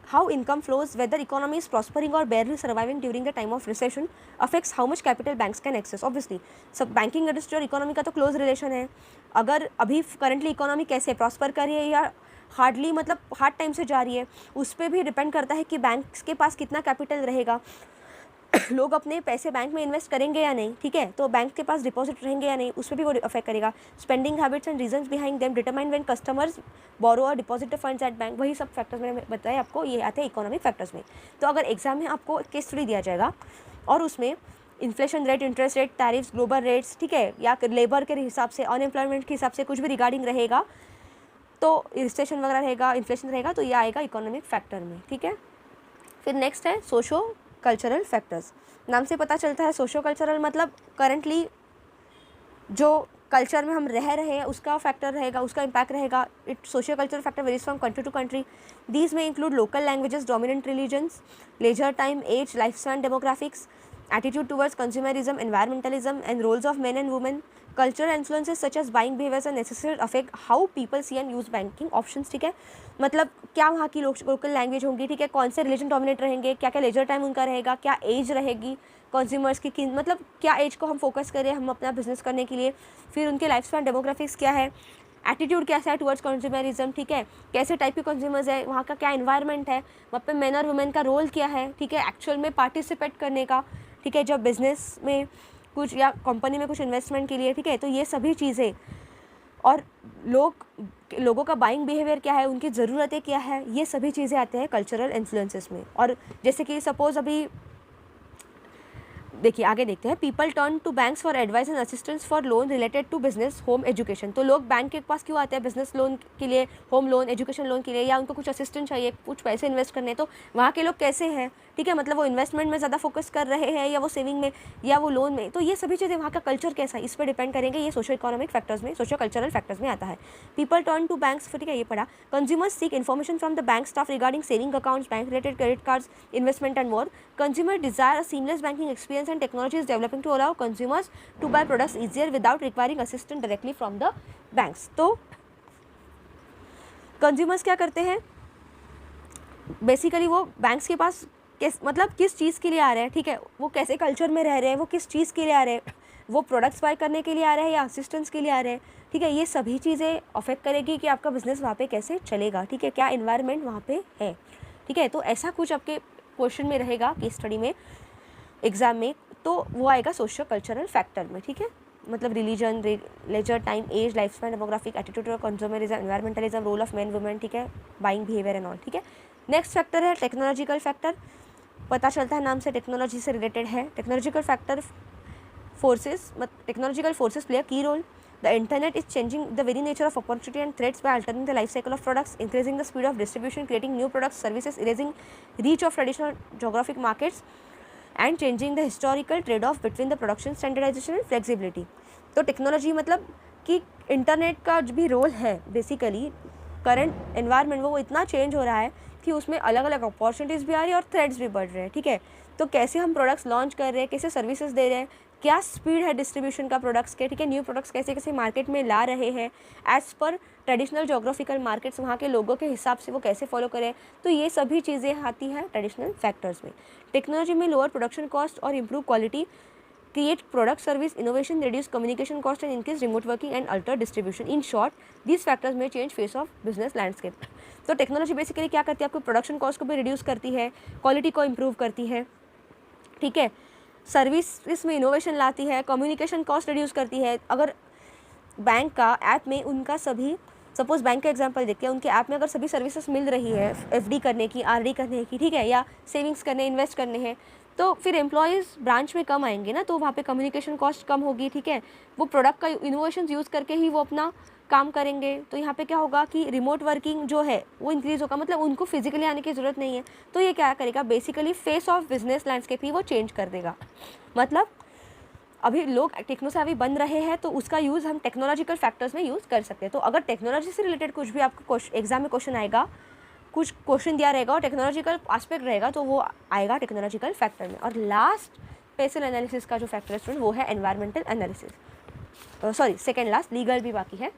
How income flows, whether economy is prospering or barely surviving during the time of recession, affects how much capital banks can access. Obviously, सब banking industry और economy का तो close relation है. अगर अभी currently economy कैसे prosper कर रही है या हार्डली मतलब हार्ड टाइम से जा रही है, उस पर भी डिपेंड करता है कि बैंक्स के पास कितना कैपिटल रहेगा, लोग अपने पैसे बैंक में इन्वेस्ट करेंगे या नहीं, ठीक है, तो बैंक के पास डिपॉजिट रहेंगे या नहीं, उस पर भी वो अफेक्ट करेगा. Spending habits and reasons behind them determine when customers borrow or deposit funds at bank. वही सब फैक्टर्स मैंने बताया आपको, ये आते हैं इकोनॉमिक फैक्टर्स में. तो अगर एग्जाम में आपको केस स्टडी दिया जाएगा और उसमें inflation rate, interest rate, tariffs, global rates, ठीक है, या लेबर के हिसाब से, अनएम्प्लॉयमेंट के हिसाब से कुछ भी रिगार्डिंग रहेगा, तो रिसेशन वगैरह रहेगा, इन्फ्लेशन रहेगा, तो ये आएगा इकोनॉमिक फैक्टर में, ठीक है. फिर नेक्स्ट है सोशो कल्चरल फैक्टर्स. नाम से पता चलता है सोशो कल्चरल मतलब करंटली जो कल्चर में हम रह रहे हैं उसका फैक्टर रहेगा, उसका इम्पैक्ट रहेगा. It socio cultural factor varies from country to country. These may include local languages, dominant religions, leisure time, age, life span, demographics, attitude towards consumerism, environmentalism and roles of men and women. Cultural influences such as buying behaviors and necessities affect how people see and use banking options. ठीक है, मतलब क्या वहाँ की local language होंगी, ठीक है, कौन से रिलीजन डोमिनेट रहेंगे, क्या क्या लेजर टाइम उनका रहेगा, क्या एज रहेगी कंज्यूमर्स की, मतलब क्या एज को हम फोकस करें हम अपना बिजनेस करने के लिए. फिर उनके लाइफ स्पैन, डेमोग्राफिक्स क्या है, एटीट्यूड कैसा है टुवर्ड्स कंज्यूमरिज्म, ठीक है, कैसे टाइप के कंज्यूमर्स है, वहाँ का क्या इन्वायरमेंट है, वहाँ पे मेन और वुमेन का रोल क्या है, ठीक है, एक्चुअल में पार्टिसिपेट करने का, ठीक है, जब बिजनेस में कुछ या कंपनी में कुछ इन्वेस्टमेंट के लिए, ठीक है, तो ये सभी चीज़ें. और लोगों का बाइंग बिहेवियर क्या है, उनकी ज़रूरतें क्या है, ये सभी चीज़ें आते हैं कल्चरल इन्फ्लुएंसेस में. और जैसे कि सपोज अभी देखिए आगे देखते हैं. People turn to banks for advice and assistance for loan related to business, home, education. तो लोग बैंक के पास क्यों आते हैं? बिजनेस लोन के लिए, होम लोन, एजुकेशन लोन के लिए, या उनको कुछ असिस्टेंस चाहिए, कुछ पैसे इन्वेस्ट करने. तो वहाँ के लोग कैसे हैं, ठीक है, मतलब वो इन्वेस्टमेंट में ज़्यादा फोकस कर रहे हैं या वो सेविंग में या वो लोन में. तो ये सभी चीज़ें वहाँ का कल्चर कैसा है इस पर डिपेंड करेंगे. ये सोशो इकोनॉमिक फैक्टर्स में, सोशो कल्चरल फैक्टर्स में आता है. पीपल टर्न टू बैंक्स, ठीक है, ये पढ़ा. Consumers seek information from the bank staff regarding saving accounts, bank related credit cards, investment and more. Consumer desire a seamless banking experience and technology is developing to allow consumers to buy products easier without requiring assistance directly from the banks. तो consumers क्या करते हैं, basically वो banks के पास मतलब किस चीज़ के लिए आ रहे हैं, ठीक है, वो कैसे कल्चर में रह रहे हैं, वो किस चीज़ के लिए आ रहे हैं, वो प्रोडक्ट्स बाय करने के लिए आ रहे हैं या असिस्टेंस के लिए आ रहे हैं, ठीक है. ये सभी चीज़ें अफेक्ट करेगी कि आपका बिजनेस वहाँ पे कैसे चलेगा, ठीक है, क्या इन्वायरमेंट वहाँ पे है, ठीक है. तो ऐसा कुछ आपके क्वेश्चन में रहेगा केस स्टडी में, एग्जाम में, तो वो आएगा सोशो कल्चरल फैक्टर में, ठीक है, मतलब religion, leisure time, age, life span, demographic, attitude और consumerism, environmentalism, role of men, women, ठीक है, बाइंग बिहेवियर एंड ऑल, ठीक है. नेक्स्ट फैक्टर है टेक्नोलॉजिकल फैक्टर. पता चलता है नाम से टेक्नोलॉजी से रिलेटेड है. Technological factor technological forces play a key role. The internet is changing the very nature of opportunity and threats by altering the life cycle of products, increasing the speed of distribution, creating new products, services, erasing reach of traditional geographic markets, and changing the historical trade-off between the production standardization and flexibility. तो technology मतलब कि internet का जो भी role है basically current environment वो इतना change हो रहा है कि उसमें अलग अलग अपॉर्चुनिटीज़ भी आ रही है और थ्रेड्स भी बढ़ रहे हैं, ठीक है. तो कैसे हम प्रोडक्ट्स लॉन्च कर रहे हैं, कैसे सर्विसेज दे रहे हैं, क्या स्पीड है डिस्ट्रीब्यूशन का प्रोडक्ट्स के, ठीक है, न्यू प्रोडक्ट्स कैसे कैसे मार्केट में ला रहे हैं as per traditional geographical markets, वहाँ के लोगों के हिसाब से वो कैसे फॉलो करें. तो ये सभी चीज़ें आती हैं ट्रेडिशनल फैक्टर्स में. टेक्नोलॉजी में लोअर प्रोडक्शन कॉस्ट और improve quality create product service innovation, reduce communication cost and increase remote working and alter distribution. In short, these factors may change face of business landscape. तो technology basically क्या करती है, आपको production cost को भी reduce करती है, quality को इम्प्रूव करती है, ठीक है, सर्विस में इनोवेशन लाती है, कम्युनिकेशन कॉस्ट रिड्यूस करती है. अगर बैंक का ऐप में उनका सभी, सपोज बैंक का एग्जांपल देखते हैं, उनके ऐप में अगर सभी सर्विसेज मिल रही है, एफडी करने की, आरडी करने की, ठीक है, या सेविंग्स करने, इन्वेस्ट करने हैं, तो फिर एम्प्लॉयज़ ब्रांच में कम आएंगे ना, तो वहाँ पे कम्युनिकेशन कॉस्ट कम होगी, ठीक है, वो प्रोडक्ट का इनोवेशन यूज़ करके ही वो अपना काम करेंगे. तो यहाँ पे क्या होगा कि रिमोट वर्किंग जो है वो इंक्रीज़ होगा, मतलब उनको फिजिकली आने की ज़रूरत नहीं है. तो ये क्या करेगा, basically face of business landscape ही वो चेंज कर देगा. मतलब अभी लोग टेक्नो सेवी बन रहे हैं, तो उसका यूज़ हम टेक्नोलॉजिकल फैक्टर्स में यूज़ कर सकते हैं. तो अगर टेक्नोलॉजी से रिलेटेड कुछ भी आपको एग्जाम में क्वेश्चन आएगा, कुछ क्वेश्चन दिया रहेगा और टेक्नोलॉजिकल एस्पेक्ट रहेगा, तो वो आएगा टेक्नोलॉजिकल फैक्टर में. और लास्ट पेसल एनालिसिस का जो फैक्टर है स्टूडेंट, वो है environmental analysis. Sorry, second last, legal भी बाकी है.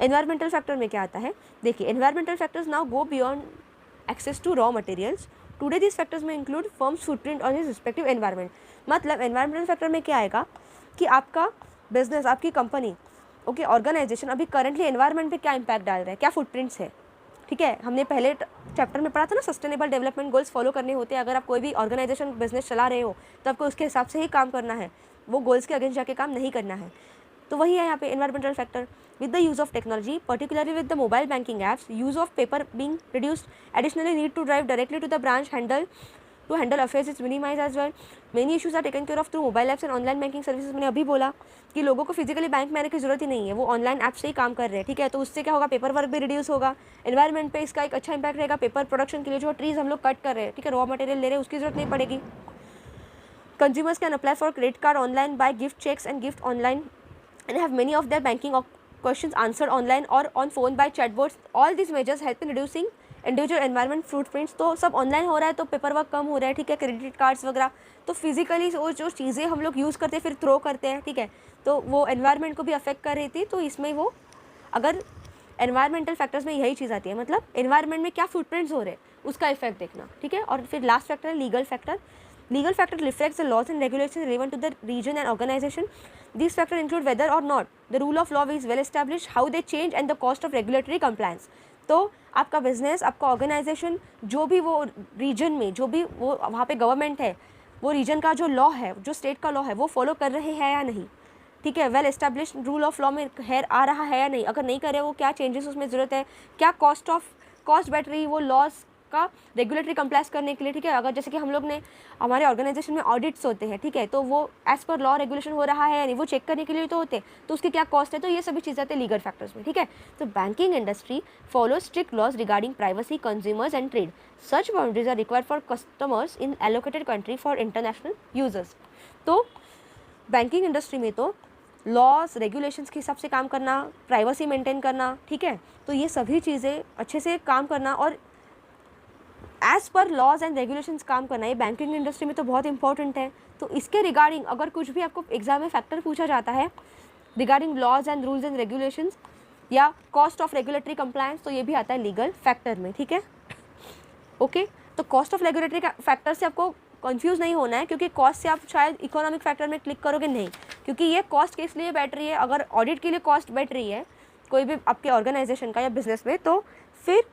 एनवायरमेंटल फैक्टर में क्या आता है, देखिए, environmental factors now go beyond access to raw materials. Today this factors may include firms footprint on his respective environment. मतलब एनवायरमेंटल फैक्टर में क्या आएगा कि आपका बिजनेस, आपकी कंपनी, ओके, ऑर्गेनाइजेशन अभी करंटली एनवायरमेंट पे क्या इंपैक्ट डाल रहा है, क्या फुटप्रिंट्स है, ठीक है. हमने पहले चैप्टर में पढ़ा था ना, सस्टेनेबल डेवलपमेंट गोल्स फॉलो करने होते हैं. अगर आप कोई भी ऑर्गेनाइजेशन बिजनेस चला रहे हो तो आपको उसके हिसाब से ही काम करना है, वो गोल्स के अगेंस्ट जाके काम नहीं करना है. तो वही है यहाँ पे environmental factor. With the use of technology, particularly with the mobile banking apps, use of paper being reduced, additionally need to drive directly to the branch to handle affairs is minimized as well. Many issues are taken care of through mobile apps and online banking services. मैंने अभी बोला कि लोगों को physically bank में आने की जरूरत ही नहीं है, वो ऑनलाइन ऐप से ही काम कर रहे हैं, ठीक है. तो उससे क्या होगा, पेपर वर्क भी रिड्यूस होगा, एनवायरमेंट पे इसका एक अच्छा इंपैक्ट रहेगा. पेपर प्रोडक्शन के लिए जो ट्रीज हम लोग कट कर रहे हैं, ठीक है, रॉ मटेरियल ले रहे हैं, उसकी जरूरत नहीं पड़ेगी. Consumers can apply for credit card online, buy gift cheques and gift online and have many of their banking questions answered online or on phone by chatbots. All these measures help in reducing individual environment footprints. तो सब online हो रहा है, तो paper work कम हो रहा है, ठीक है, क्रेडिट कार्ड्स वगैरह. तो फिजिकली वो जो चीज़ें हम लोग यूज़ करते हैं फिर थ्रो करते हैं, ठीक है, तो वो एनवायरमेंट को भी अफेक्ट कर रही थी. तो इसमें वो, अगर एनवायरमेंटल फैक्टर्स में यही चीज़ आती है, मतलब एनवायरमेंट में क्या फुटप्रिंट्स हो रहे हैं उसका इफेक्ट देखना, ठीक है. और फिर लास्ट फैक्टर है legal factor. Legal factor reflects the laws and regulations relevant to the region and organization. These factors include whether or not the rule of law is well established, how they change and the cost of regulatory compliance. तो आपका business, आपका organisation, जो भी वो reason में, जो भी वो वहाँ पे गवर्नमेंट है, वो रीजन का जो लॉ है, जो स्टेट का लॉ है, वो फॉलो कर रहे हैं या नहीं, ठीक है, well established rule of law में है, आ रहा है या नहीं. अगर नहीं कर रहे वो क्या चेंजेस उसमें ज़रूरत है, क्या कॉस्ट बैठ रही वो लॉज का रेगुलेटरी कंप्लाइंस करने के लिए, ठीक है. अगर जैसे कि हम लोग ने, हमारे ऑर्गेनाइजेशन में ऑडिट्स होते हैं, ठीक है, तो वो एज पर लॉ रेगुलेशन हो रहा है या नहीं, वो चेक करने के लिए तो होते हैं, तो उसकी क्या कॉस्ट है. तो ये सभी चीज़ें आती है लीगल फैक्टर्स में, ठीक है. तो banking industry follow strict laws regarding privacy, consumers and trade. Such boundaries are required for customers in allocated country for international users. तो बैंकिंग इंडस्ट्री में तो लॉज रेगुलेशंस के हिसाब से काम करना, प्राइवेसी मेंटेन करना, ठीक है, तो ये सभी चीज़ें अच्छे से काम करना और as per laws and regulations काम करना, ये बैंकिंग इंडस्ट्री में तो बहुत इंपॉर्टेंट है. तो इसके रिगार्डिंग अगर कुछ भी आपको एग्जाम में फैक्टर पूछा जाता है regarding laws and rules and regulations या कॉस्ट ऑफ रेगुलेटरी कंप्लायंस, तो ये भी आता है लीगल फैक्टर में, ठीक है. ओके, तो कॉस्ट ऑफ रेगुलेटरी फैक्टर से आपको कंफ्यूज नहीं होना है, क्योंकि कॉस्ट से आप शायद इकोनॉमिक फैक्टर में क्लिक करोगे नहीं, क्योंकि ये कॉस्ट किस लिए बैठ रही है. अगर ऑडिट के लिए कॉस्ट बैठ रही है कोई भी आपके ऑर्गेनाइजेशन का या बिजनेस में, तो फिर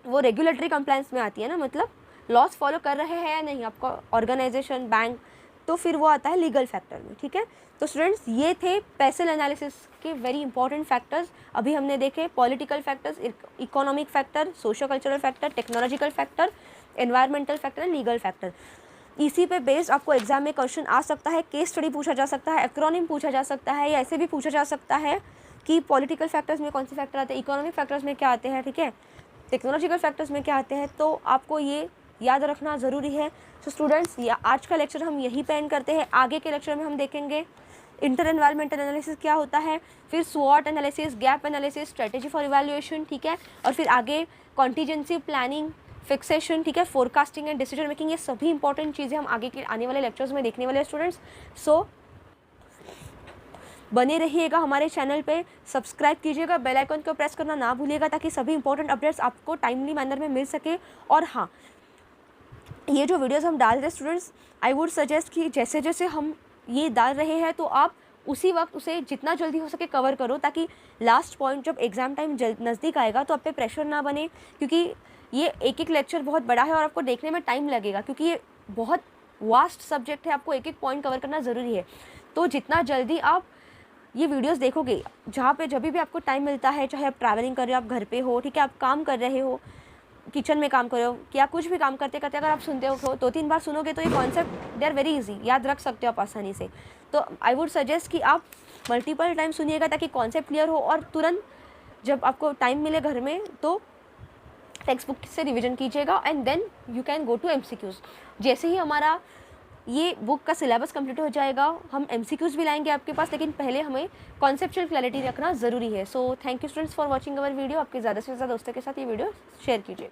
वो रेगुलेटरी कंप्लायंस में आती है ना, मतलब लॉस फॉलो कर रहे हैं या नहीं आपका ऑर्गेनाइजेशन, बैंक, तो फिर वो आता है लीगल फैक्टर में, ठीक है. तो स्टूडेंट्स, ये थे पेसल एनालिसिस के वेरी इंपॉर्टेंट फैक्टर्स. अभी हमने देखे political factors, economic factor, socio cultural factor, technological factor, environmental factor and legal factor. इसी पे बेस्ड आपको एग्जाम में क्वेश्चन आ सकता है, केस स्टडी पूछा जा सकता है, एक्रोनिम पूछा जा सकता है, या ऐसे भी पूछा जा सकता है कि पॉलिटिकल फैक्टर्स में कौन से फैक्टर आते हैं, इकोनॉमिक फैक्टर्स में क्या आते हैं, ठीक है, टेक्नोलॉजिकल फैक्टर्स में क्या आते हैं. तो आपको ये याद रखना ज़रूरी है. तो स्टूडेंट्स, आज का लेक्चर हम यहीं पे एंड करते हैं. आगे के लेक्चर में हम देखेंगे इंटर एनवायरमेंटल एनालिसिस क्या होता है, फिर स्वॉट analysis, gap analysis, strategy for evaluation, ठीक है, और फिर आगे कॉन्टीजेंसी प्लानिंग, फिक्सेशन, ठीक है, फोरकास्टिंग एंड डिसीजन मेकिंग. ये सभी इंपॉर्टेंट चीज़ें हम आगे के आने वाले लेक्चर्स में देखने वाले हैं स्टूडेंट्स. सो बने रहिएगा हमारे चैनल पे, सब्सक्राइब कीजिएगा, बेल आइकन को प्रेस करना ना भूलिएगा, ताकि सभी इंपॉर्टेंट अपडेट्स आपको टाइमली मैनर में मिल सके. और हाँ, ये जो वीडियोस हम डाल रहे हैं स्टूडेंट्स, आई वुड सजेस्ट कि जैसे जैसे हम ये डाल रहे हैं तो आप उसी वक्त उसे जितना जल्दी हो सके कवर करो, ताकि लास्ट पॉइंट जब एग्ज़ाम टाइम नज़दीक आएगा तो आप पे प्रेशर ना बने, क्योंकि ये एक एक लेक्चर बहुत बड़ा है और आपको देखने में टाइम लगेगा, क्योंकि ये बहुत वास्ट सब्जेक्ट है, आपको एक एक पॉइंट कवर करना ज़रूरी है। तो जितना जल्दी आप ये वीडियोस देखोगे, जहाँ पे जब भी आपको टाइम मिलता है, चाहे आप ट्रैवलिंग कर रहे हो, आप घर पे हो, ठीक है, आप काम कर रहे हो, किचन में काम कर रहे हो, क्या कुछ भी काम करते करते अगर आप सुनते हो 2-3 बार सुनोगे तो ये concept they are very easy, याद रख सकते हो आप आसानी से। तो आई वुड सजेस्ट कि आप मल्टीपल टाइम सुनिएगा ताकि कॉन्सेप्ट क्लियर हो, और तुरंत जब आपको टाइम मिले घर में तो टेक्स्ट बुक से रिविजन कीजिएगा and then you can go to MCQs। जैसे ही हमारा ये बुक का सिलेबस कंप्लीट हो जाएगा, हम MCQs भी लाएंगे आपके पास, लेकिन पहले हमें कॉन्सेप्चुअल क्लैरिटी रखना ज़रूरी है। So thank you students for watching our video. आपके ज़्यादा से ज़्यादा दोस्तों के साथ ये वीडियो शेयर कीजिए।